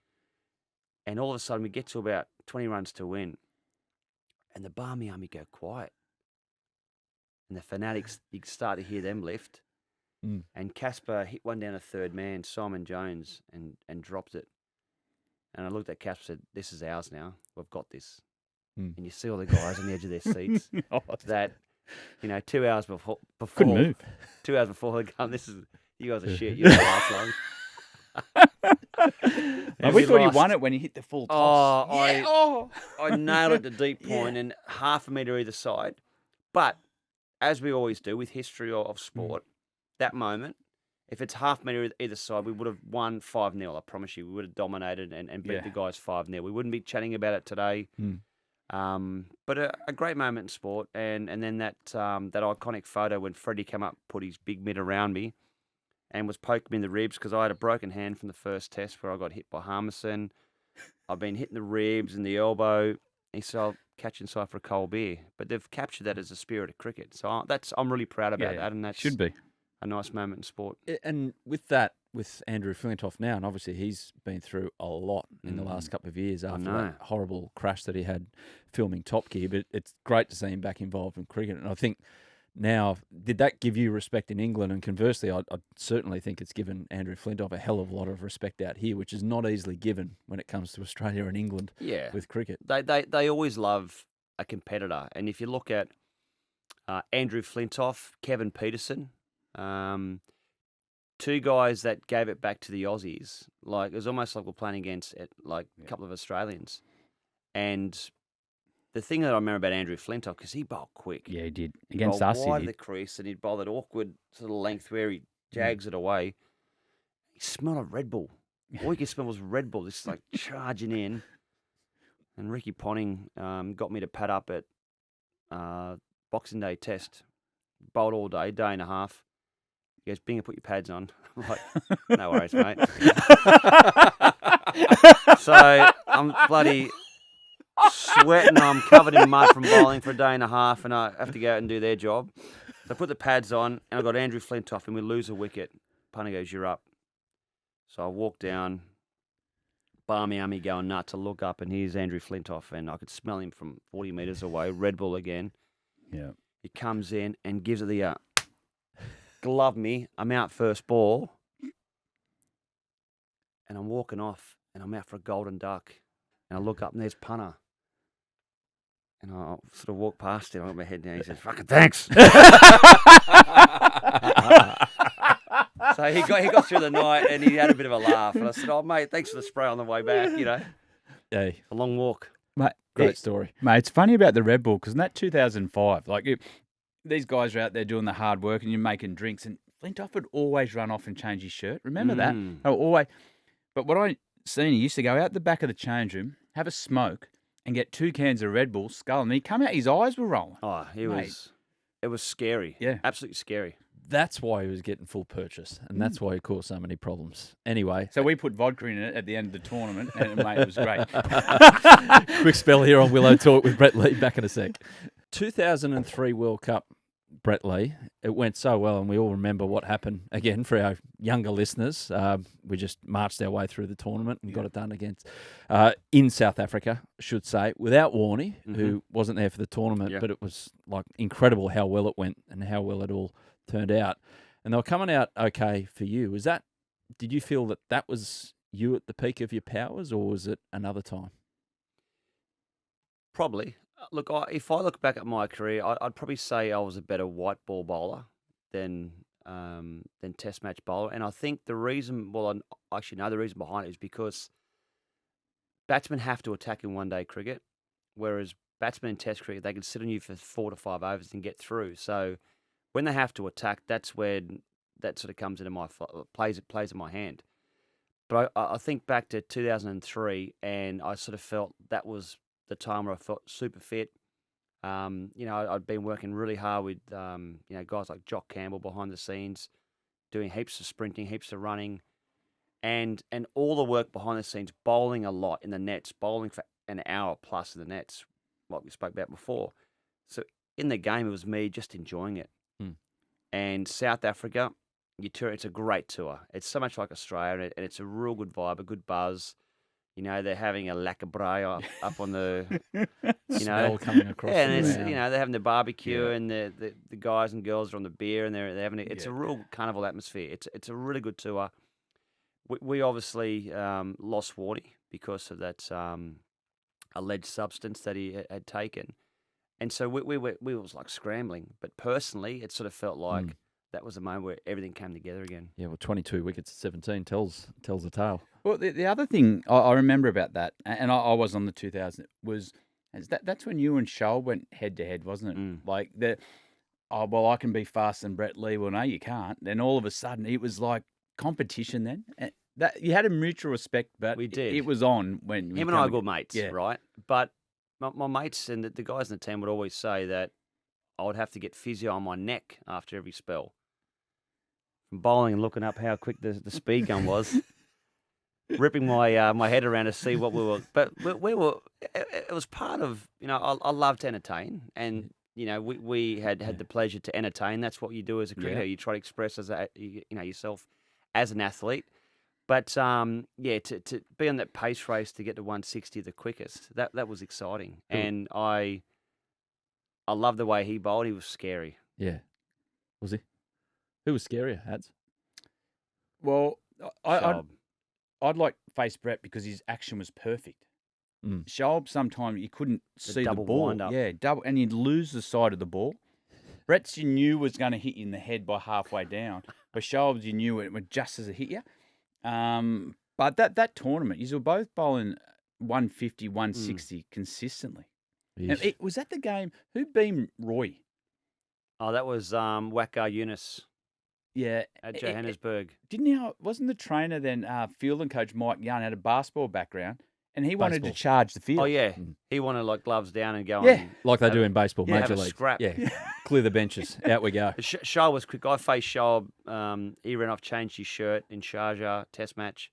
And all of a sudden, we get to about 20 runs to win. And the Barmy Army go quiet. And the Fanatics, you start to hear them lift. And Casper hit one down a third man, Simon Jones, and dropped it. And I looked at Casper and said, this is ours now. We've got this. And you see all the guys on the edge of their seats that, 2 hours before couldn't move. 2 hours before they come, you guys are shit. You don't last long. We thought he won it when he hit the full toss. I nailed it to deep point and half a metre either side. But as we always do with history of sport, that moment, if it's half metre either side, we would have won 5-0. I promise you, we would have dominated and beat the guys 5-0. We wouldn't be chatting about it today. But a great moment in sport, and then that iconic photo when Freddy came up, put his big mitt around me, and was poking me in the ribs because I had a broken hand from the first test where I got hit by Harmison. I've been hitting the ribs and the elbow. He said, I'll catch inside for a cold beer. But they've captured that as a spirit of cricket. So I'm really proud about that, and that should be a nice moment in sport. And with that, with Andrew Flintoff now, and obviously he's been through a lot in the last couple of years after that horrible crash that he had filming Top Gear, but it's great to see him back involved in cricket. And I think now, did that give you respect in England? And conversely, I certainly think it's given Andrew Flintoff a hell of a lot of respect out here, which is not easily given when it comes to Australia and England with cricket. They always love a competitor. And if you look at Andrew Flintoff, Kevin Peterson, 2 guys that gave it back to the Aussies. Like, it was almost like we're playing against a couple of Australians. And the thing that I remember about Andrew Flintoff, because he bowled quick. Yeah, he did. Against us, wide of the crease, and he'd bowl that awkward sort of length where he jags it away. He smelled of Red Bull. All you could smell was Red Bull, just like charging in. And Ricky Ponting got me to pad up at Boxing Day Test. Bowled all day, day and a half. He goes, Binga, put your pads on. I'm like, no worries, mate. So I'm bloody sweating. I'm covered in mud from bowling for a day and a half, and I have to go out and do their job. So I put the pads on, and I got Andrew Flintoff, and we lose a wicket. Punter goes, you're up. So I walk down, Barmy Army going nuts. I look up, and here's Andrew Flintoff, and I could smell him from 40 metres away. Red Bull again. Yeah. He comes in and gives it the glove me. I'm out first ball, and I'm walking off, and I'm out for a golden duck, and I look up, and there's Punter, and I sort of walk past him. I got my head down. He says, "Fucking thanks." So he got through the night, and he had a bit of a laugh, and I said, "Oh mate, thanks for the spray on the way back." Yeah, a long walk. Mate, great story. Mate, it's funny about the Red Bull because in that 2005, these guys are out there doing the hard work and you're making drinks, and Flintoff would always run off and change his shirt. Remember that? Oh, always. But what I seen, he used to go out the back of the change room, have a smoke, and get 2 cans of Red Bull, skull, and he'd come out, his eyes were rolling. Oh, it was scary. Yeah. Absolutely scary. That's why he was getting full purchase, and that's why he caused so many problems. Anyway. So we put vodka in it at the end of the tournament, and mate, it was great. Quick spell here on Willow Talk with Brett Lee. Back in a sec. 2003 World Cup, Brett Lee, it went so well, and we all remember what happened. Again, for our younger listeners, we just marched our way through the tournament and got it done against in South Africa, I should say, without Warney, who wasn't there for the tournament, but it was like incredible how well it went and how well it all turned out. And they were coming out okay for you. Did you feel that was you at the peak of your powers, or was it another time? Probably. Look, if I look back at my career, I'd probably say I was a better white ball bowler than Test match bowler. And I think the reason, I actually know the reason behind it is because batsmen have to attack in one-day cricket, whereas batsmen in Test cricket, they can sit on you for 4 to 5 overs and get through. So when they have to attack, that's when that sort of comes into plays in my hand. But I think back to 2003, and I sort of felt that was the time where I felt super fit. I'd been working really hard with guys like Jock Campbell behind the scenes, doing heaps of sprinting, heaps of running, and all the work behind the scenes, bowling a lot in the nets, bowling for an hour plus in the nets, like we spoke about before. So in the game, it was me just enjoying it. And South Africa, it's a great tour. It's so much like Australia, and it's a real good vibe, a good buzz. They're having a lakabrai up on the, smell coming across. Yeah, and it's, they're having the barbecue, and the guys and girls are on the beer, and they're having it's a real carnival atmosphere. It's a really good tour. We obviously lost Warney because of that alleged substance that he had taken, and so we was like scrambling. But personally, it sort of felt like that was the moment where everything came together again. Yeah, well, 22 wickets at 17 tells the tale. Well, the other thing I remember about that, and I was on the 2000, that's when you and Shoaib went head to head, wasn't it? Like I can be faster than Brett Lee. Well, no, you can't. Then all of a sudden, it was like competition. Then that you had a mutual respect, but we did. It was on when him and I are good mates, right? But my mates and the guys in the team would always say that I would have to get physio on my neck after every spell, from bowling and looking up how quick the speed gun was. Ripping my head around to see what we were, but we were. It was part of I love to entertain, and we had the pleasure to entertain. That's what you do as a cricketer. You try to express as yourself as an athlete. But to be on that pace race to get to 160 the quickest, that was exciting, and I love the way he bowled. He was scary. Yeah, was he? Who was scarier, Hads? Well, I'd like face Brett because his action was perfect. Shoaib, sometimes you couldn't see the ball. Wind up. Yeah, double, and you'd lose the side of the ball. Brett's you knew was going to hit you in the head by halfway down, but Shoaib's you knew it would just as it hit you. But that tournament, you were both bowling 150, 160 consistently. And was that the game? Who beat Roy? Oh, that was Waqar Yunus. Yeah, at Johannesburg. Wasn't the trainer then fielding coach Mike Young had a basketball background, and he wanted to charge the field. Oh yeah, he wanted like gloves down and go on. Like they do in baseball, major league. Scrap. Yeah, clear the benches. Out we go. Shoaib was quick. I faced Shoaib. He ran off, changed his shirt in Sharjah Test match.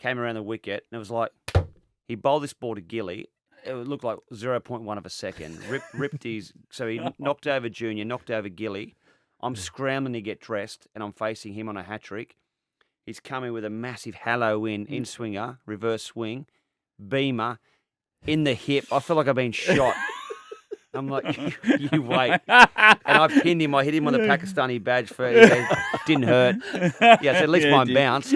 Came around the wicket, and it was like he bowled this ball to Gilly. It looked like 0.1 of a second. Ripped his. So he knocked over Junior, knocked over Gilly. I'm scrambling to get dressed, and I'm facing him on a hat-trick. He's coming with a massive in swinger, reverse swing, beamer, in the hip. I feel like I've been shot. I'm like, you wait. And I pinned him. I hit him on the Pakistani badge for it. Didn't hurt. Yeah, so at least mine bounced.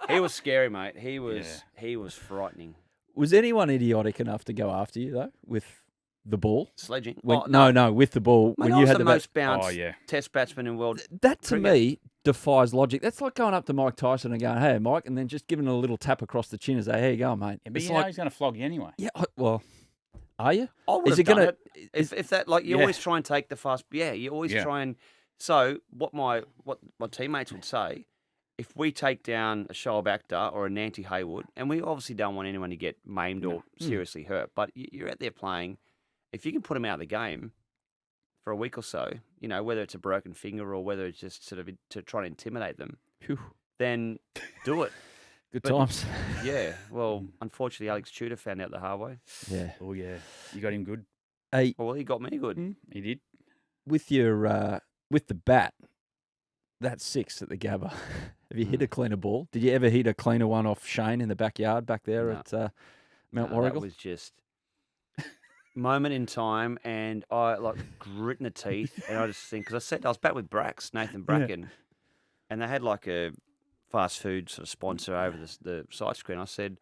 He was scary, mate. He was frightening. Was anyone idiotic enough to go after you, though, with the ball? Sledging? No, with the ball. Mate, when you had the most bounced Test batsman in world. That to me defies logic. That's like going up to Mike Tyson and going, "Hey, Mike," and then just giving a little tap across the chin and say, "Here you go, mate." Yeah, but you know he's going to flog you anyway. Yeah, well, are you? I would have done it. If that, like, you always try and take the fast. Yeah, you always try and. So what my teammates would say, if we take down a Shoaib Akhtar or a Nanti Haywood, and we obviously don't want anyone to get maimed or seriously hurt, but you're out there playing. If you can put them out of the game for a week or so, whether it's a broken finger or whether it's just sort of to try to intimidate them, then do it. Good times. Yeah. Well, unfortunately, Alex Tudor found out the hard way. Yeah. Oh, yeah. You got him good. Hey, Well, he got me good. He did. with your with the bat, that's 6 at the Gabba. Have you hit a cleaner ball? Did you ever hit a cleaner one off Shane in the backyard back there No. at Mount No, Warrigal? that was just moment in time, and I like gritting the teeth, and I just think because I said I was back with Nathan Bracken, and they had like a fast food sort of sponsor over the side screen. I said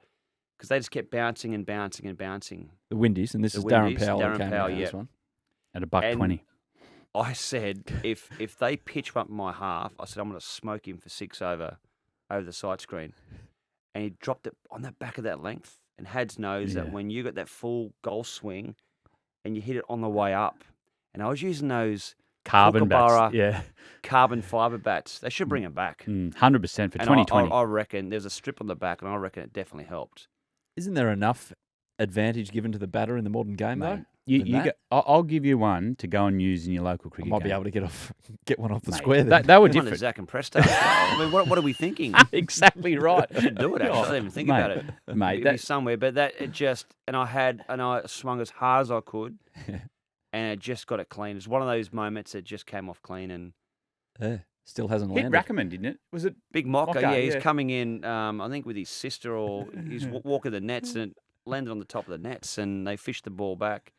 because they just kept bouncing and bouncing and bouncing. The Windies, and this The is Darren Windies, Powell. Darren Who came Powell, out of this yeah. one. At $1.20. I said if they pitch up my half, I said I'm going to smoke him for 6 over the side screen, and he dropped it on the back of that length. And Hads knows that when you got that full golf swing, and you hit it on the way up, and I was using those Carbon Kookaburra bats. Yeah. carbon fibre bats. They should bring them back. 100% for And 2020. I reckon there's a strip on the back, and I reckon it definitely helped. Isn't there enough advantage given to the batter in the modern game, though? Mate, than that? I'll give you one to go and use in your local I cricket might be game. able to get one off the Mate, square there. They were One of different. Zach and Presto. I mean, what are we thinking? Exactly right. We should do it. Actually, I didn't even think Mate, about it. Mate, It'd be that, somewhere, but I swung as hard as I could, and it just got it clean. It's one of those moments that just came off clean, and Yeah, still hasn't hit landed. Rackerman, didn't it? Was it? Big Mocker, Mocker, he's yeah. coming in, I think with his sister, or he's walking the nets, and it landed on the top of the nets, and they fished the ball back.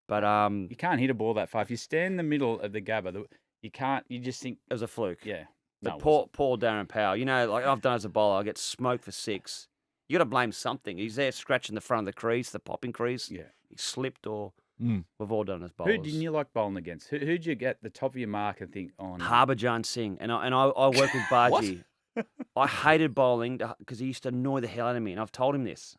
But You can't hit a ball that far. If you stand in the middle of the Gabba, you can't. You just think, it was a fluke. yeah. But No, it wasn't. poor Darren Powell, like I've done as a bowler, I get smoked for 6. You got to blame something. He's there scratching the front of the crease, the popping crease. Yeah. He slipped, or Mm. we've all done as bowlers. Who didn't you like bowling against? Who'd you get the top of your mark and think, oh no? Harbhajan Singh, and I work with Baji. I hated bowling because he used to annoy the hell out of me, and I've told him this.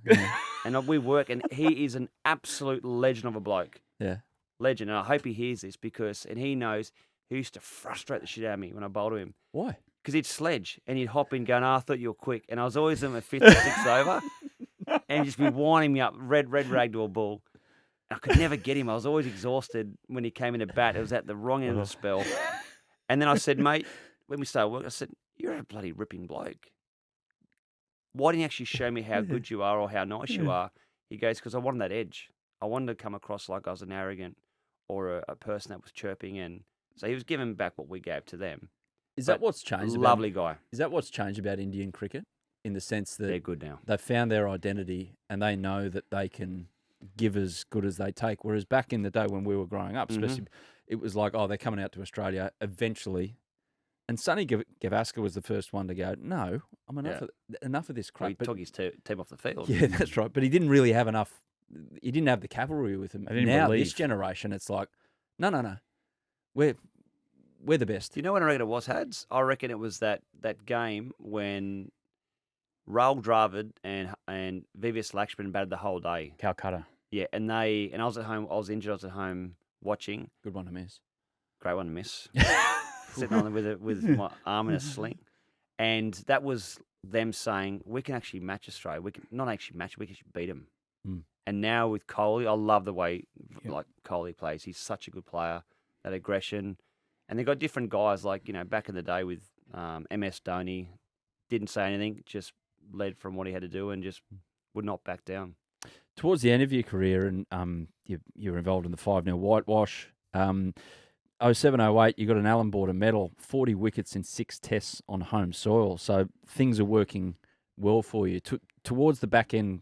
And we work, and he is an absolute legend of a bloke. Yeah. Legend, and I hope he hears this and he knows he used to frustrate the shit out of me when I bowled to him Why? because he'd sledge and he'd hop in going, I thought you were quick, and I was always in my 5th or 6th over, and he'd just be winding me up, red ragdoll ball. I could never get him. I was always exhausted when he came in to bat. It was at the wrong end of the spell. And then I said, mate, when we started work, I said, you're a bloody ripping bloke. Why didn't you actually show me how good you are or how nice you are? He goes, because I wanted that edge. I wanted to come across like I was an arrogant or a person that was chirping. And so he was giving back what we gave to them. Is that But what's changed? Lovely guy. Is that what's changed about Indian cricket? In the sense that They're good now. they've found their identity and they know that they can give as good as they take. Whereas back in the day when we were growing up, especially, it was like, oh, they're coming out to Australia eventually. And Sonny Gavaskar was the first one to go, no, I'm enough of this Well, he crap. took his team off the field. Yeah, that's right. But he didn't really have enough. He didn't have the cavalry with him. They didn't Now, believe. this generation, it's like, no. We're the best. Do you know what I reckon it was, Hads? I reckon it was that game when Rahul Dravid and VVS Lakshman batted the whole day. Calcutta. Yeah, and I was at home. I was injured. I was at home watching. Good one to miss. Great one to miss. Sitting on there with my arm in a sling, and that was them saying we can actually match Australia. We can not actually match. We can actually beat them. Mm. And now with Kohli, I love the way like Kohli plays. He's such a good player. That aggression, and they got different guys like back in the day with MS Dhoni, didn't say anything, just led from what he had to do, and just would not back down. Towards the end of your career, and you were involved in the 5-0 whitewash. 07-08, you got an Allen Border medal, 40 wickets in 6 tests on home soil. So things are working well for you. Towards the back end,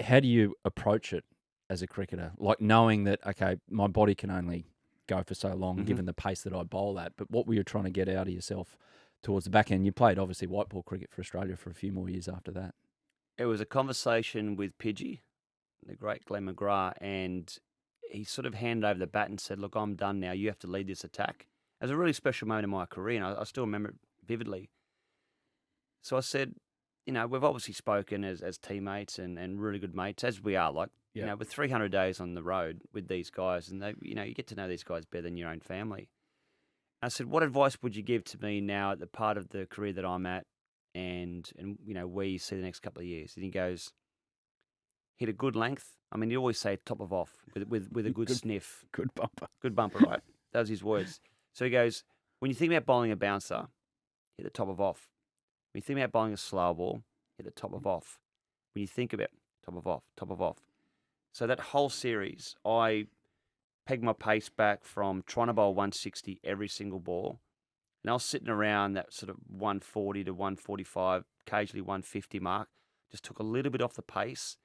how do you approach it as a cricketer? Like knowing that, okay, my body can only go for so long, given the pace that I bowl at. But what were you trying to get out of yourself towards the back end? You played, obviously, white ball cricket for Australia for a few more years after that. It was a conversation with Pidgey, the great Glenn McGrath, and he sort of handed over the bat and said, look, I'm done now. You have to lead this attack. It was a really special moment in my career, and I still remember it vividly. So I said, we've obviously spoken as teammates and really good mates, as we are, like, with 300 days on the road with these guys, and they, you get to know these guys better than your own family. I said, what advice would you give to me now at the part of the career that I'm at and where you see the next couple of years? And he goes, hit a good length. I mean, he always say top of off with a good sniff. Good bumper. Good bumper, right? That was his words. So he goes, when you think about bowling a bouncer, hit the top of off. When you think about bowling a slow ball, hit the top of off. When you think about top of off, So that whole series, I pegged my pace back from trying to bowl 160 every single ball. And I was sitting around that sort of 140 to 145, occasionally 150 mark. Just took a little bit off the pace.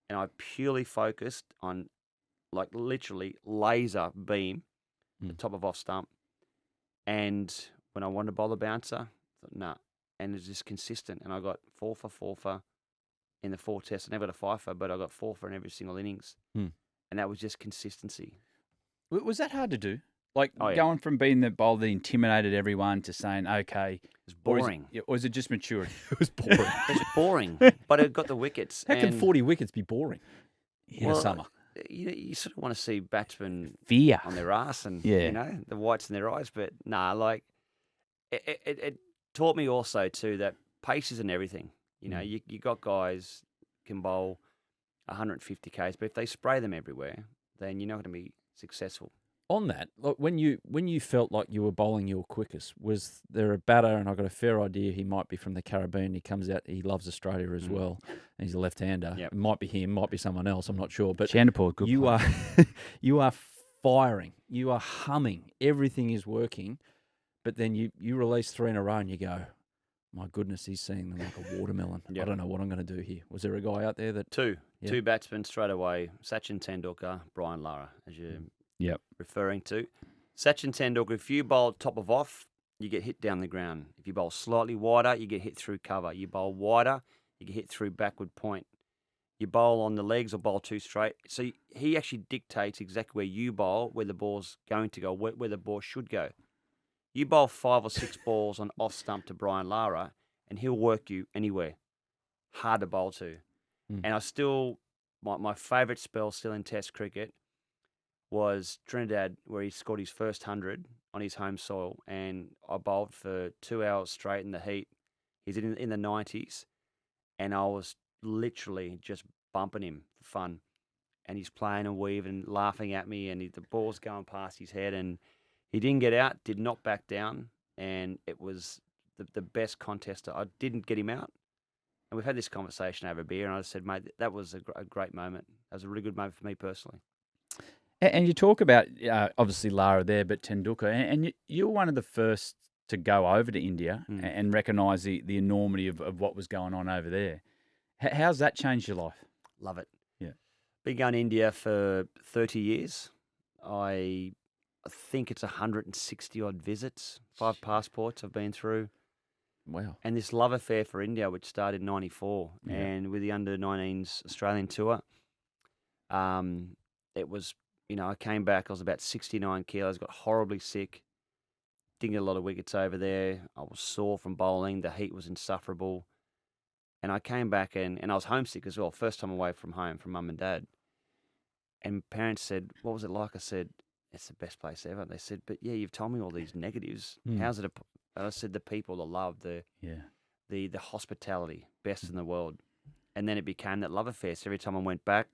And I purely focused on, like, literally laser beam, the top of off stump. And when I wanted to bowl a bouncer, I thought, nah. And it's just consistent. And I got 4 for in the 4 tests. I never got a 5 for, but I got 4 for in every single innings. And that was just consistency. Was that hard to do? Like Oh, yeah. going from being the bowler that intimidated everyone to saying, okay. It was boring. Or is it just maturity? It was boring. It's boring, but it got the wickets. How can and, 40 wickets be boring in a summer? You sort of want to see batsmen Fear. on their ass and, Yeah. the whites in their eyes. But, nah, like, it taught me also, too, that pace isn't everything. You got guys can bowl 150 Ks, but if they spray them everywhere, then you're not going to be successful. On that, look, when you felt like you were bowling your quickest, was there a batter, and I got a fair idea he might be from the Caribbean, he comes out, he loves Australia as well, and he's a left-hander. Yep. It might be him, might be someone else, I'm not sure. But Chandapur, good you player. you are firing, you are humming, everything is working, but then you release 3 in a row and you go, my goodness, he's seeing them like a watermelon. Yep. I don't know what I'm going to do here. Was there a guy out there that... Two Yeah. batsmen straight away, Sachin Tendulkar, Brian Lara, as you're Yep. referring to. Sachin Tendulkar, if you bowl top of off, you get hit down the ground. If you bowl slightly wider, you get hit through cover. You bowl wider, you get hit through backward point. You bowl on the legs or bowl too straight. So he actually dictates exactly where you bowl, where the ball's going to go, where the ball should go. You bowl 5 or 6 balls on off stump to Brian Lara, and he'll work you anywhere. Hard to bowl to. And I still, my favourite spell still in Test cricket was Trinidad, where he scored his first 100 on his home soil, and I bowled for 2 hours straight in the heat. He's in the 90s, and I was literally just bumping him for fun. And he's playing and weaving, laughing at me, and the ball's going past his head, and he didn't get out, did not back down, and it was the best contest. I didn't get him out. And we've had this conversation over beer, and I said, mate, that was a great moment. That was a really good moment for me personally. And you talk about, obviously, Lara there, but Tendulkar, and you're one of the first to go over to India and recognise the enormity of what was going on over there. How's that changed your life? Love it. Yeah. Been going to India for 30 years. I think it's 160-odd visits, 5 passports I've been through. Wow. And this love affair for India, which started in 94, Yeah. and with the under-19s Australian tour, it was, I came back, I was about 69 kilos, got horribly sick, didn't get a lot of wickets over there. I was sore from bowling, the heat was insufferable. And I came back and I was homesick as well, first time away from home, from mum and dad. And parents said, what was it like? I said, it's the best place ever. They said, but yeah, you've told me all these negatives. How's it? I said, the people, the love, the hospitality, best in the world. And then it became that love affair. So every time I went back,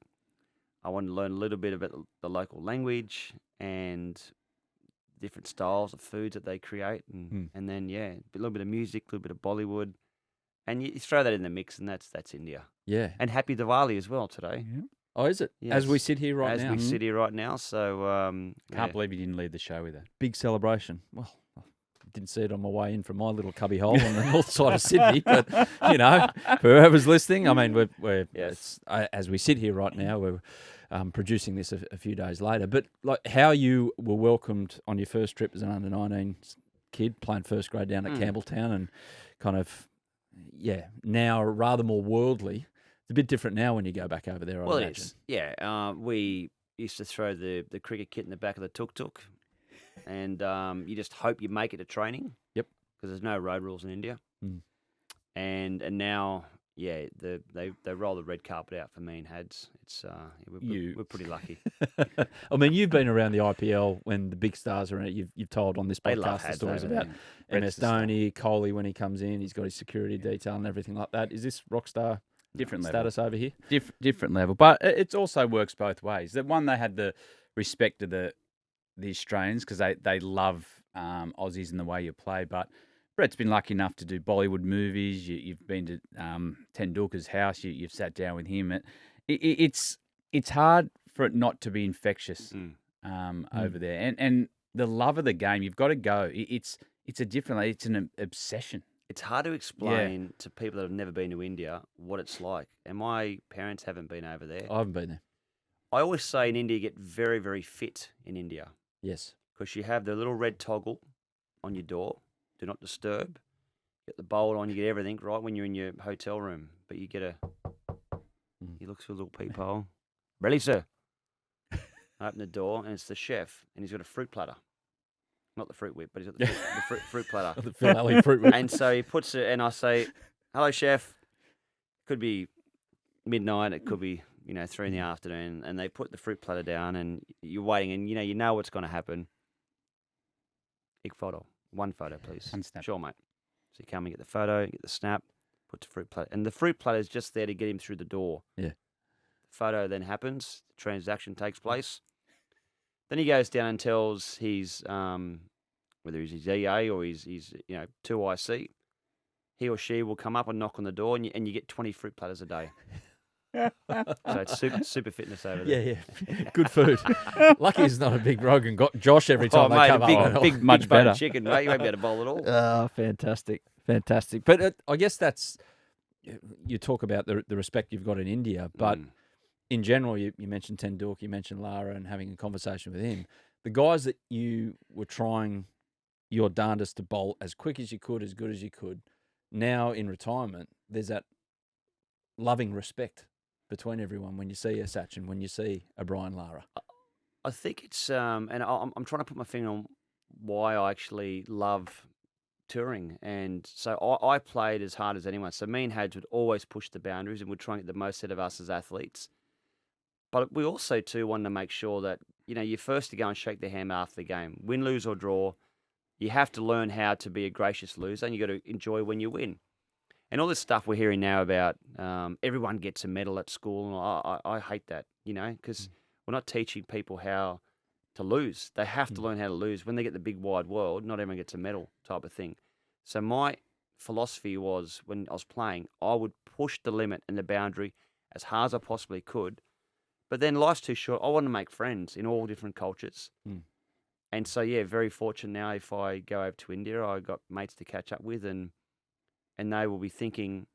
I wanted to learn a little bit about the local language and different styles of foods that they create. And then, a little bit of music, a little bit of Bollywood. And you throw that in the mix, and that's India. Yeah. And happy Diwali as well today. Yeah. Oh, is it? Yes. As we sit here right now. As we sit here right now. So, Can't believe you didn't lead the show with that. Big celebration. Well, I didn't see it on my way in from my little cubby hole on the north side of Sydney, but, for whoever's listening, I mean, we're Yes. as we sit here right now, we're producing this a few days later. But like how you were welcomed on your first trip as an under-19 kid, playing first grade down at Campbelltown, and kind of, now rather more worldly. It's a bit different now when you go back over there, I imagine. It is. Yeah. We used to throw the cricket kit in the back of the tuk-tuk, and you just hope you make it to training. Yep. Because there's no road rules in India. And now, they roll the red carpet out for me and Hads. It's we're pretty lucky. I mean, you've been around the IPL when the big stars are in it. You've told on this They love podcast the Hads stories over about there. MS Dhoni, Kohli when he comes in. He's got his security detail and everything like that. Is this rock star Different status over here? Different level. But it also works both ways. That one, they had the respect of the Australians because they love Aussies and the way you play. But Brett's been lucky enough to do Bollywood movies. You've been to Tendulkar's house. You've sat down with him. It's it's hard for it not to be infectious Mm. over there. And the love of the game, you've got to go. It's a different, it's an obsession. It's hard to explain to people that have never been to India what it's like. And my parents haven't been over there. I haven't been there. I always say in India, you get very, very fit in India Yes. because you have the little red toggle on your door, do not disturb. Get the bowl on, you get everything right when you're in your hotel room. But you get he looks through a little peephole. Ready, sir? Open the door, and it's the chef, and he's got a fruit platter. Not the fruit whip, but he's got the fruit platter. The Phil Alley fruit whip. And so he puts it, and I say, hello, chef. Could be midnight, it could be, 3 in the afternoon, and they put the fruit platter down, and you're waiting, and you know what's going to happen. Big photo. One photo, please. One snap. Sure, mate. So you come and get the photo, get the snap, put the fruit platter, and the fruit platter is just there to get him through the door. Yeah. The photo then happens, the transaction takes place. Then he goes down and tells his, whether he's his EA or his 2IC, he or she will come up and knock on the door, and you get 20 fruit platters a day. So it's super fitness over there. Yeah. Good food. Lucky it's not a big Rogan. Got Josh every time they mate, come up. big, much big bone better. chicken, mate. You won't be able to bowl it all. Oh, fantastic. But I guess that's, you talk about the respect you've got in India, but in general, you mentioned Tendulkar, you mentioned Lara and having a conversation with him. The guys that you were trying your darndest to bowl as quick as you could, as good as you could, now in retirement, there's that loving respect between everyone when you see a Sachin, when you see a Brian Lara. I think it's, and I'm trying to put my finger on why I actually love touring. And so I played as hard as anyone. So me and Hadge would always push the boundaries and would try and get the most out of us as athletes. But we also, too, wanted to make sure that, you're first to go and shake their hand after the game. Win, lose, or draw, you have to learn how to be a gracious loser, and you got to enjoy when you win. And all this stuff we're hearing now about everyone gets a medal at school, and I hate that, because we're not teaching people how to lose. They have to learn how to lose. When they get the big wide world, not everyone gets a medal type of thing. So my philosophy was, when I was playing, I would push the limit and the boundary as hard as I possibly could. But then life's too short. I want to make friends in all different cultures. And so, very fortunate now. If I go over to India, I got mates to catch up with, and they will be thinking,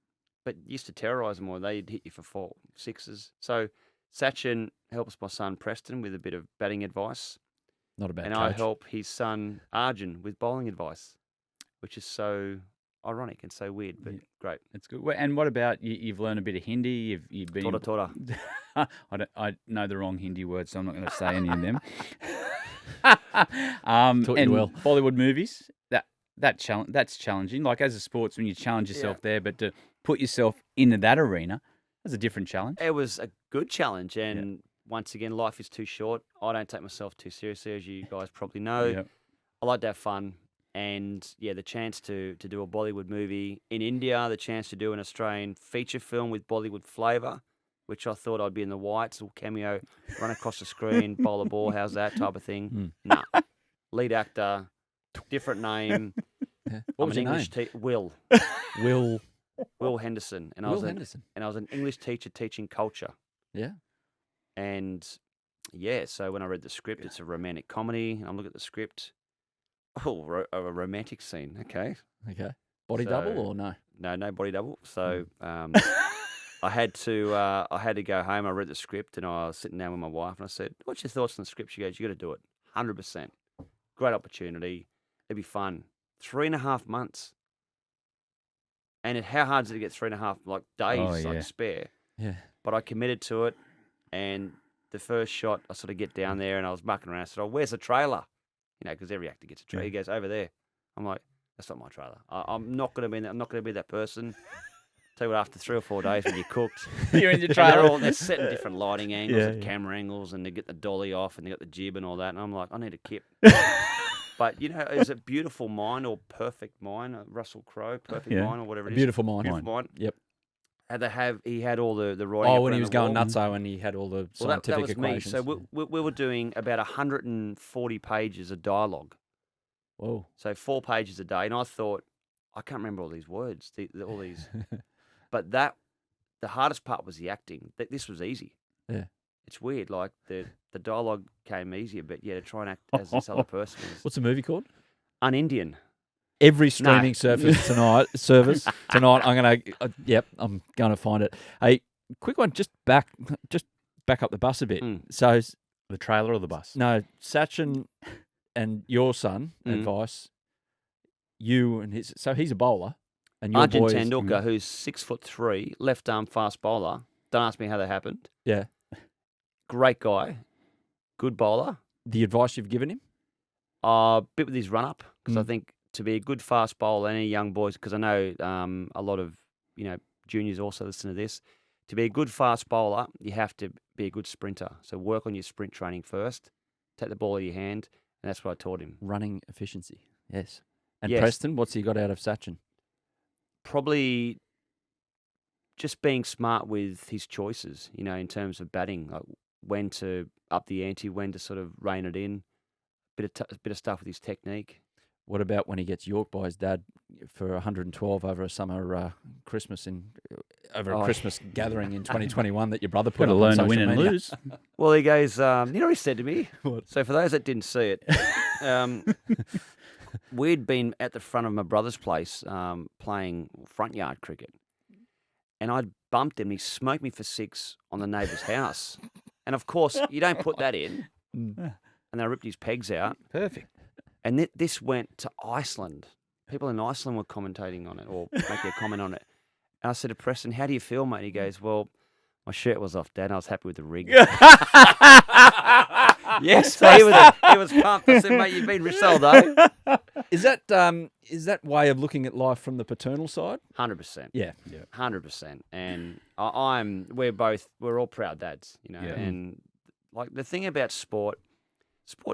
but you used to terrorise them, or they'd hit you for 4 sixes. So Sachin helps my son Preston with a bit of batting advice. Not a bad And coach. I help his son Arjun with bowling advice, which is so ironic and so weird, but great. That's good. And what about you've learned a bit of Hindi? You've been Tora. I know the wrong Hindi words, so I'm not going to say any of them. Taught you well. Bollywood movies, that's challenging. Like as a sportsman, you challenge yourself there, but to put yourself into that arena, that's a different challenge. It was a good challenge, and once again, life is too short. I don't take myself too seriously, as you guys probably know. Yep. I like to have fun. And, the chance to do a Bollywood movie in India, the chance to do an Australian feature film with Bollywood flavour, which I thought I'd be in the whites, little cameo, run across the screen, bowl a ball, how's that type of thing. Nah. Lead actor, different name. What was I'm your an English name? Will Henderson. And Henderson. I was an English teacher teaching culture. Yeah. And, so when I read the script, it's a romantic comedy. I'm looking at the script. Oh, a romantic scene. Okay. Body double or no? No body double. So I had to go home. I read the script and I was sitting down with my wife and I said, "What's your thoughts on the script?" She goes, "You got to do it, 100%. Great opportunity. It'd be fun. 3.5 months. And how hard is it to get 3.5 days spare? Yeah. But I committed to it, and the first shot, I sort of get down there and I was mucking around. I said, "Oh, where's the trailer?" Because every actor gets a trailer. He goes, "Over there." I'm like, "That's not my trailer. I'm not going to be. I'm not going to be that person." Tell you what, after 3 or 4 days when you're cooked, You're in your trailer. they're setting different lighting angles and camera angles, and they get the dolly off, and they got the jib and all that. And I'm like, I need a kip. But is it Beautiful Mind or Perfect Mind? Russell Crowe, Perfect Mind or whatever it is. Beautiful Mind. Beautiful Mind. Yep. He had all the writing. Oh, when he was going nutso and he had all the scientific that was equations. Me. So we were doing about 140 pages of dialogue. Whoa. So 4 pages a day. And I thought, I can't remember all these words, all these. But the hardest part was the acting. This was easy. Yeah. it's weird. Like the dialogue came easier, but yeah, to try and act as this other person is What's the movie called? un-Indian. Every streaming service tonight. I'm gonna find it. Hey, quick one, just back up the bus a bit. So The trailer or the bus? no, Sachin and your son advice. You and his. So he's a bowler, and your Arjun boy is- Tendulkar, who's 6'3", left arm fast bowler. Don't ask me how that happened. Yeah. Great guy, good bowler. The advice you've given him. Bit with his run up because I think to be a good fast bowler, any young boys, because I know a lot of juniors also listen to this. To be a good fast bowler, you have to be a good sprinter. So work on your sprint training first. Take the ball in your hand, and that's what I taught him. Running efficiency. Yes. And Yes. Preston, what's he got out of Sachin? Probably just being smart with his choices, in terms of batting, like when to up the ante, when to sort of rein it in, bit of stuff with his technique. What about when he gets York by his dad for 112 over a summer Christmas Christmas gathering in 2021 that your brother put Got to up on learn to social win and media? lose. Well, he goes, you know what he said to me? What? So for those that didn't see it, we'd been at the front of my brother's place playing front yard cricket. And I'd bumped him. He smoked me for 6 on the neighbour's house. And of course, you don't put that in. And they ripped his pegs out. Perfect. And this went to Iceland. People in Iceland were commentating on it or making a comment on it. And I said to Preston, how do you feel, mate? And he goes, well, my shirt was off, Dad, and I was happy with the rig. Yes, so he was pumped. I said, mate, you've been resold, though. Is that way of looking at life from the paternal side? 100%. Yeah. 100%. And we're all proud dads, Yeah. And like the thing about sport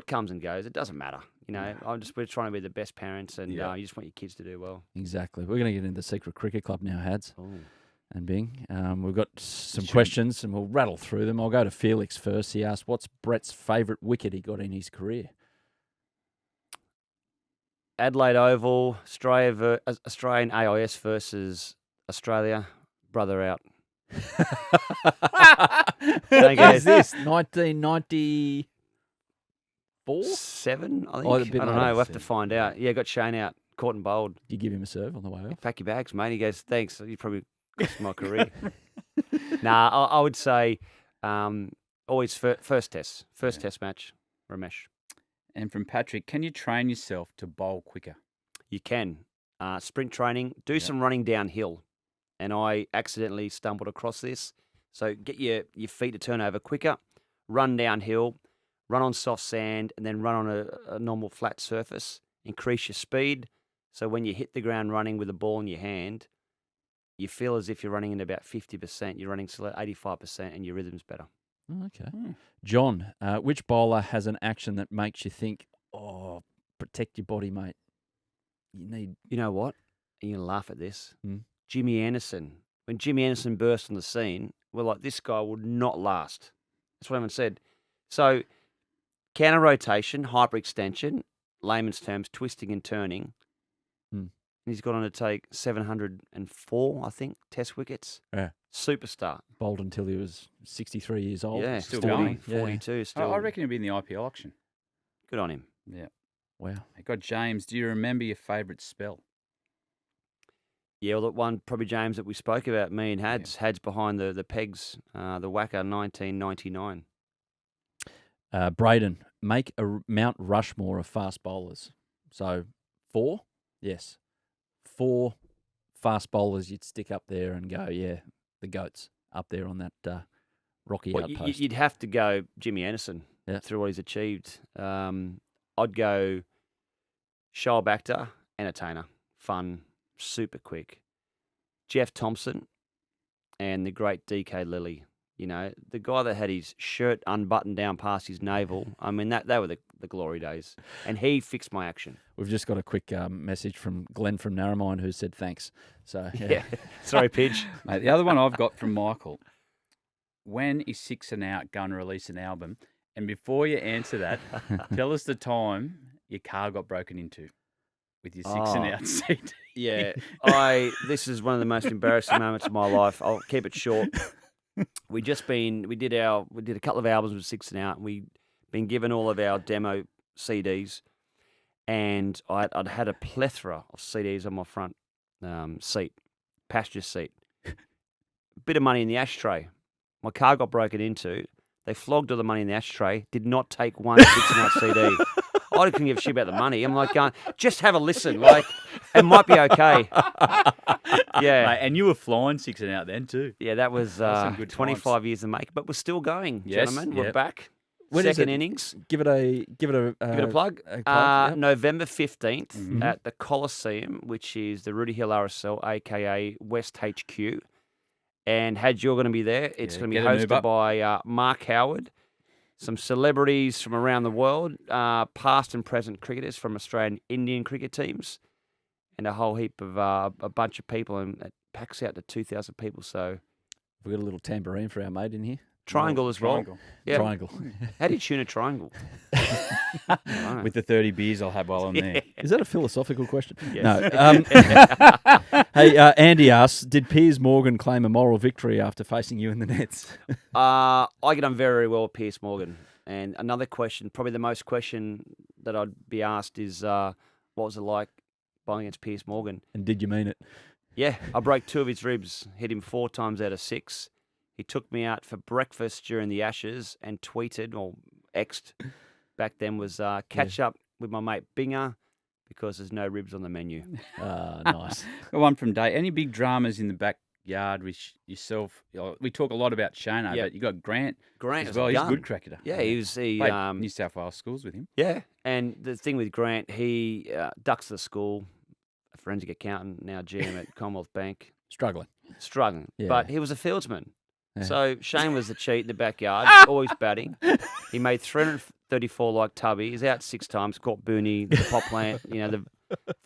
comes and goes. It doesn't matter. We're trying to be the best parents, and you just want your kids to do well. Exactly. We're going to get into the secret cricket club now, Hads Ooh. and Bing. We've got some questions, and we'll rattle through them. I'll go to Felix first. He asked, what's Brett's favourite wicket he got in his career? Adelaide Oval, Australian AIS versus Australia. Brother out. What is this? 1994? 7, I think. Oh, a I bit don't later. know. We'll have to find out. Yeah, got Shane out, caught and bowled. Did you give him a serve on the way off? Pack your bags, mate. He goes, thanks. You probably cost my career. Nah, I would say always first test. First test match, Ramesh. And from Patrick, can you train yourself to bowl quicker? You can. Sprint training, do some running downhill. And I accidentally stumbled across this. So get your feet to turn over quicker, run downhill, run on soft sand, and then run on a normal flat surface. Increase your speed. So when you hit the ground running with a ball in your hand, you feel as if you're running at about 50%. You're running still at 85%, and your rhythm's better. Okay. John, which bowler has an action that makes you think, protect your body, mate? You know what? You're going to laugh at this. Hmm. Jimmy Anderson. When Jimmy Anderson burst on the scene, we're like, this guy would not last. That's what everyone said. So, counter rotation, hyperextension, layman's terms, twisting and turning. Hmm. He's got on to take 704, I think, test wickets. Yeah. Superstar. Bowled until he was 63 years old. Yeah, still 40, going. 42 still. I reckon he'll be in the IPL auction. Good on him. Yeah. Wow. I got James. Do you remember your favourite spell? Yeah, well, the one probably, James, that we spoke about, me and Hads. Hads behind the pegs, the Wacker 1999. Braden, make a Mount Rushmore of fast bowlers. So 4? Yes. 4 fast bowlers you'd stick up there and go, yeah, the GOATs up there on that rocky outpost. You'd have to go Jimmy Anderson through what he's achieved. I'd go Shoaib Akhtar, entertainer, fun, super quick. Jeff Thompson and the great DK Lilly. The guy that had his shirt unbuttoned down past his navel. I mean, they were the glory days. And he fixed my action. We've just got a quick message from Glenn from Narromine who said thanks. So Yeah. Sorry, Pidge. Mate, the other one I've got from Michael. When is Six and Out going to release an album? And before you answer that, tell us the time your car got broken into with your Six and Out CD. Yeah. This is one of the most embarrassing moments of my life. I'll keep it short. we did a couple of albums with 6 and Out, and we'd been given all of our demo CDs, and I'd had a plethora of CDs on my front seat, passenger seat. Bit of money in the ashtray. My car got broken into. They flogged all the money in the ashtray. Did not take one 6 and Out CD. I couldn't give a shit about the money. I'm like going, just have a listen. Like, it might be okay. Yeah. Mate, and you were flying 6 and Out then too. Yeah, that was some good 25 years in make, but we're still going, Yes, gentlemen. yep. We're back. When is Second it? innings. Give it a Give it a plug. yep. November 15th Mhm. at the Coliseum, which is the Rudy Hill RSL, a.k.a. West HQ. And Hadj, you're going to be there. It's Yeah, going to be get an Uber. hosted by Mark Howard, some celebrities from around the world, past and present cricketers from Australian Indian cricket teams, and a whole heap of a bunch of people, and it packs out to 2,000 people. So We've got a little tambourine for our mate in here. triangle as well. Triangle. Yeah. Triangle. How do you tune a triangle? Right. With the 30 beers I'll have while I'm there. Is that a philosophical question? Yes. No. Hey, Andy asks, did Piers Morgan claim a moral victory after facing you in the nets? I get on very, very well with Piers Morgan. And another question, probably the most question that I'd be asked is, what was it like bowling against Piers Morgan? And did you mean it? Yeah, I broke 2 of his ribs, hit him 4 times out of 6. He took me out for breakfast during the Ashes and tweeted, or X'd, back then was catch up with my mate Binga because there's no ribs on the menu. Nice. Got one from Dave. Any big dramas in the backyard with yourself? We talk a lot about Shano, Yep. but you got Grant Grant as is well. a He's a gun. good cricketer. Yeah, he Played New South Wales schools with him. yeah. And the thing with Grant, he ducks the school, a forensic accountant, now GM at Commonwealth Bank, Struggling. struggling. Yeah. But he was a fieldsman. Yeah. So Shane was the cheat in the backyard, always batting. He made 334 like Tubby. He's out 6 times, caught Booney, the pot plant, the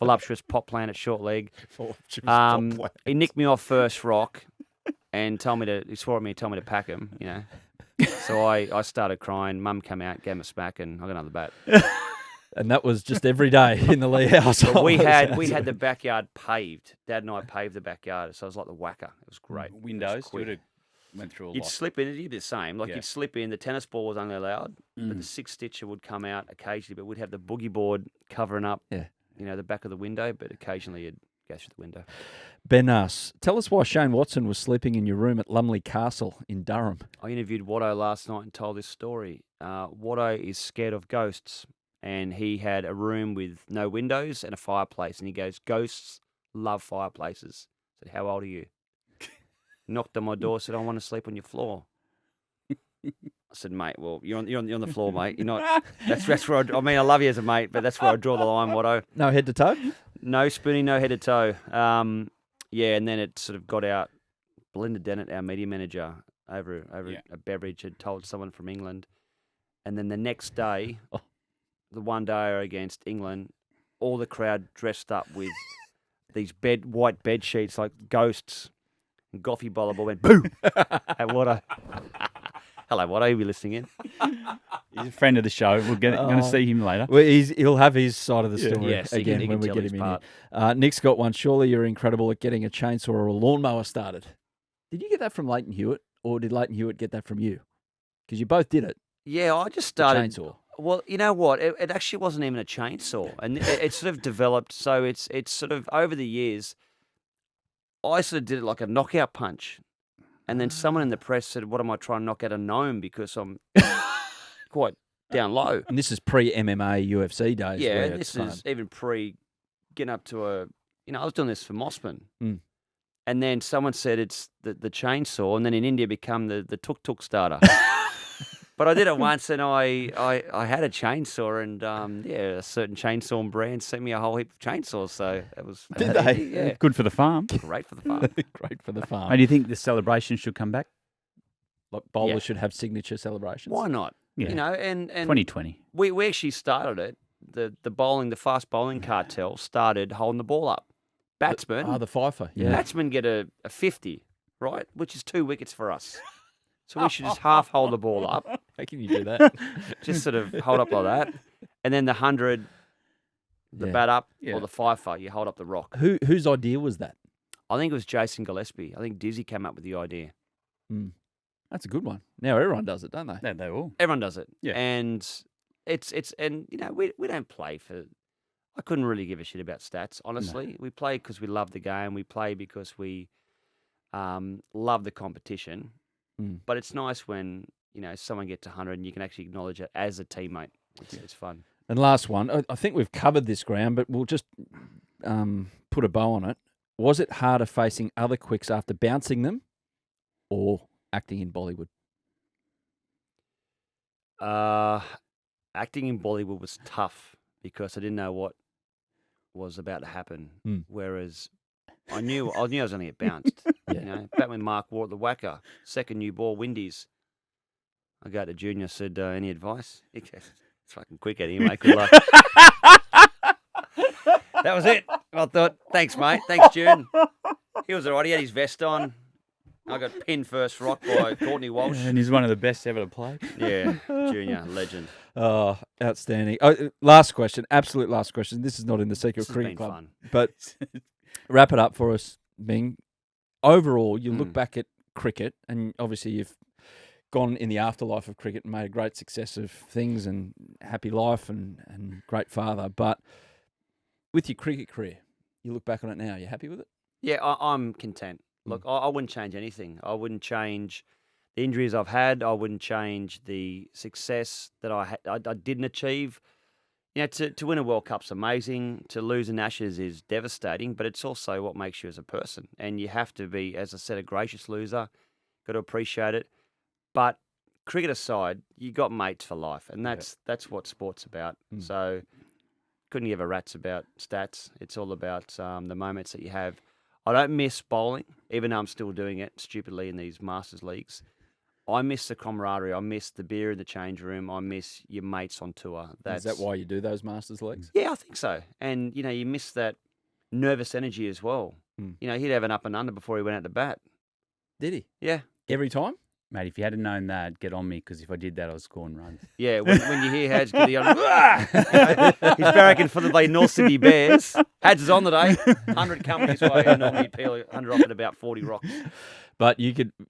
voluptuous pot plant at short leg. He nicked me off first rock and he swore at me and told me to pack him, So I started crying. Mum came out, gave him a smack, and I got another bat. And that was just every day in the Lee household. But we had the backyard paved. Dad and I paved the backyard, so it was like the whacker. It was great. It was Windows. quick. You would have went through a You'd lot. slip in, you'd be the same. Like Yeah. you'd slip in, the tennis ball was only allowed, but the 6-stitcher would come out occasionally, but we'd have the boogie board covering up, Yeah. the back of the window, but occasionally you'd go through the window. Ben asks, tell us why Shane Watson was sleeping in your room at Lumley Castle in Durham. I interviewed Watto last night and told this story. Watto is scared of ghosts, and he had a room with no windows and a fireplace, and he goes, ghosts love fireplaces. I said, how old are you? Knocked on my door, said, I want to sleep on your floor. I said, mate, well, you're on the floor, mate. You're not. That's where I love you as a mate, but that's where I draw the line, Watto. No head to toe? No spooning, no head to toe. And then it sort of got out. Belinda Dennett, our media manager, over a beverage, had told someone from England. And then the next day, the one day against England, all the crowd dressed up with these white bed sheets like ghosts. And Goffy Bowler went boo at Watto. Hello, Watto. You'll be listening in. He's a friend of the show. We're going to see him later. Well, he'll have his side of the story Yes, he again can when we tell get his him part. in here. Nick's got one. Surely you're incredible at getting a chainsaw or a lawnmower started. Did you get that from Leighton Hewitt, or did Leighton Hewitt get that from you? Because you both did it. Yeah, I just The started. chainsaw. Well, you know what? It actually wasn't even a chainsaw, and it sort of developed. So it's sort of over the years, I sort of did it like a knockout punch, and then someone in the press said, "What am I trying to knock out a gnome because I'm quite down low?" And this is pre-MMA UFC days. Yeah, where this it's, is even pre getting up to I was doing this for Mossman. Mm. And then someone said it's the chainsaw, and then in India become the tuk-tuk starter. But I did it once, and I had a chainsaw, and a certain chainsaw brand sent me a whole heap of chainsaws. So it was Did they? Yeah, Good for the farm. great for the farm. great for the farm. Mate, do you think the celebration should come back? Like bowlers Yeah. should have signature celebrations. Why not? Yeah. And 2020. we actually started it. The fast bowling cartel started holding the ball up. Batsmen, the fifer. Yeah. batsmen get a 50, right? Which is 2 wickets for us. So we should just half hold the ball up, How can you do that? just sort of hold up like that, and then the 100, the Yeah. bat up, Yeah. or the fifer, you hold up the rock. Whose idea was that? I think it was Jason Gillespie. I think Dizzy came up with the idea. Mm. That's a good one. Now everyone does it, don't they? No, they all. Everyone does it. Yeah. And and we don't play for. I couldn't really give a shit about stats, honestly. We play because we love the game. We play because we love the competition. But it's nice when someone gets 100 and you can actually acknowledge it as a teammate. It's fun. And last one, I think we've covered this ground, but we'll just put a bow on it. Was it harder facing other quicks after bouncing them or acting in Bollywood? Acting in Bollywood was tough because I didn't know what was about to happen. Whereas I knew I was going to get bounced. Back when Mark wore the whacker, second new ball, Windies. I go to Junior, said, any advice? He goes, it's fucking quick at him, mate. Good luck. That was it. I thought, thanks, mate. Thanks, June. He was all right. He had his vest on. I got pinned first rock by Courtney Walsh. And he's one of the best ever to play. Yeah, Junior, legend. Oh, outstanding. Last question, absolute last question. This is not in the Secret Cricket Club. Fun. But wrap it up for us, Bing. Overall, you look back at cricket, and obviously you've gone in the afterlife of cricket and made a great success of things and happy life and great father. But with your cricket career, you look back on it now, you happy with it? Yeah, I'm content. Look, I wouldn't change anything. I wouldn't change the injuries I've had. I wouldn't change the success that I didn't achieve. To win a World Cup's amazing. To lose in Ashes is devastating, but it's also what makes you as a person. And you have to be, as I said, a gracious loser. Got to appreciate it. But cricket aside, you got mates for life, and that's what sport's about. So couldn't give a rat's about stats. It's all about the moments that you have. I don't miss bowling, even though I'm still doing it stupidly in these Masters Leagues. I miss the camaraderie. I miss the beer in the change room. I miss your mates on tour. Is that why you do those Masters Leagues? Yeah, I think so. And, you miss that nervous energy as well. He'd have an up and under before he went out to bat. Did he? Yeah. Every time? Mate, if you hadn't known that, get on me, because if I did that, I was scoring runs. Yeah, when you hear Hads get on, he's barracking for the North Sydney Bears. Hads is on today, 100 companies way, and normally he'd peel 100 off at about 40 rocks. But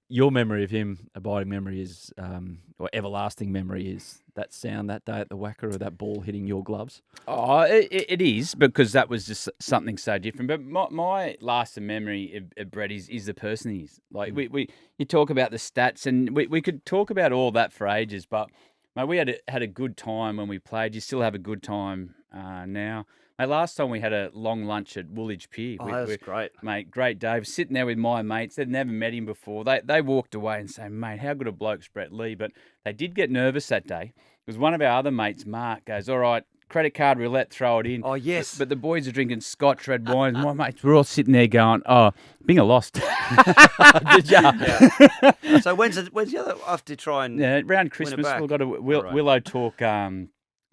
your memory of him, abiding memory is, or everlasting memory is that sound that day at the whacker or that ball hitting your gloves. Oh, it is, because that was just something so different. But my lasting memory of Brett is the person he is. Like you talk about the stats, and we could talk about all that for ages. But mate, we had a good time when we played. You still have a good time now. Mate, last time we had a long lunch at Woolwich Pier. Oh, that was great. Mate, great day. Sitting there with my mates. They'd never met him before. They walked away and say, mate, how good a bloke's Brett Lee. But they did get nervous that day because one of our other mates, Mark, goes, all right, credit card roulette, throw it in. Oh, yes. But the boys are drinking Scotch red wine. My mates were all sitting there going, oh, Binga lost. Did ya? Yeah. So when's the other, I have to try and around Christmas, back? we've got a Willow Talk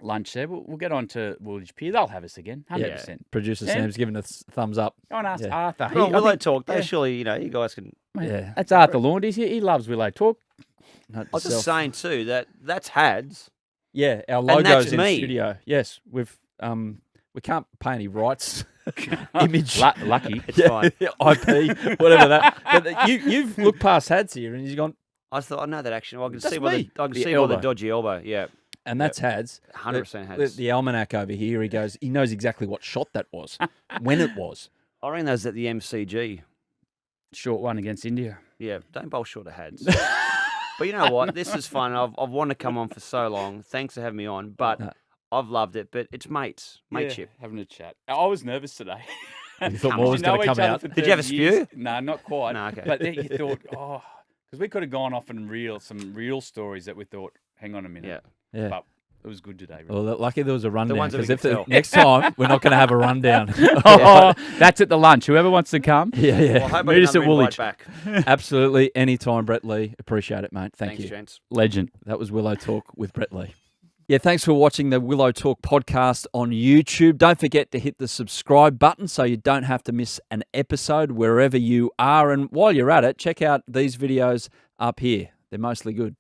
lunch there. We'll get on to Woolwich Pier. They'll have us again, 100%. Producer Sam's giving us thumbs up. Go and ask Arthur. Well, Willow Talk, surely, you guys can... Yeah. That's Arthur Laundy. He loves Willow Talk. I was just saying too that's Hads. Yeah, our logo's in the studio. Yes, we can't pay any rights. Image. Lucky. It's fine. IP, whatever that. But you've looked past Hads here and he's gone, I thought I know that action. Well, I can That's see me. I can see by the dodgy elbow. Yeah. and that's Hads. 100% Hads. The almanac over here, he knows exactly what shot that was, when it was. I reckon that was at the MCG. Short one against India. Yeah, don't bowl short of Hads. But you know what? This is fun. I've wanted to come on for so long. Thanks for having me on. But I've loved it. But it's mates, mateship. Yeah, having a chat. I was nervous today. You thought more was going to come out. Did you have a spew? No, not quite. No, okay. But then you thought, because we could have gone off in some real stories that we thought, hang on a minute. Yeah. But it was good today. Well, lucky there was a rundown. ones that we Because could tell. next time, we're not going to have a rundown. That's at the lunch. Whoever wants to come. Yeah. Well, I hope Meet us at Woolwich. back. Absolutely. Anytime, Brett Lee. Appreciate it, mate. Thanks, you. Gents. Legend. That was Willow Talk with Brett Lee. Yeah, thanks for watching the Willow Talk podcast on YouTube. Don't forget to hit the subscribe button so you don't have to miss an episode wherever you are. And while you're at it, check out these videos up here. They're mostly good.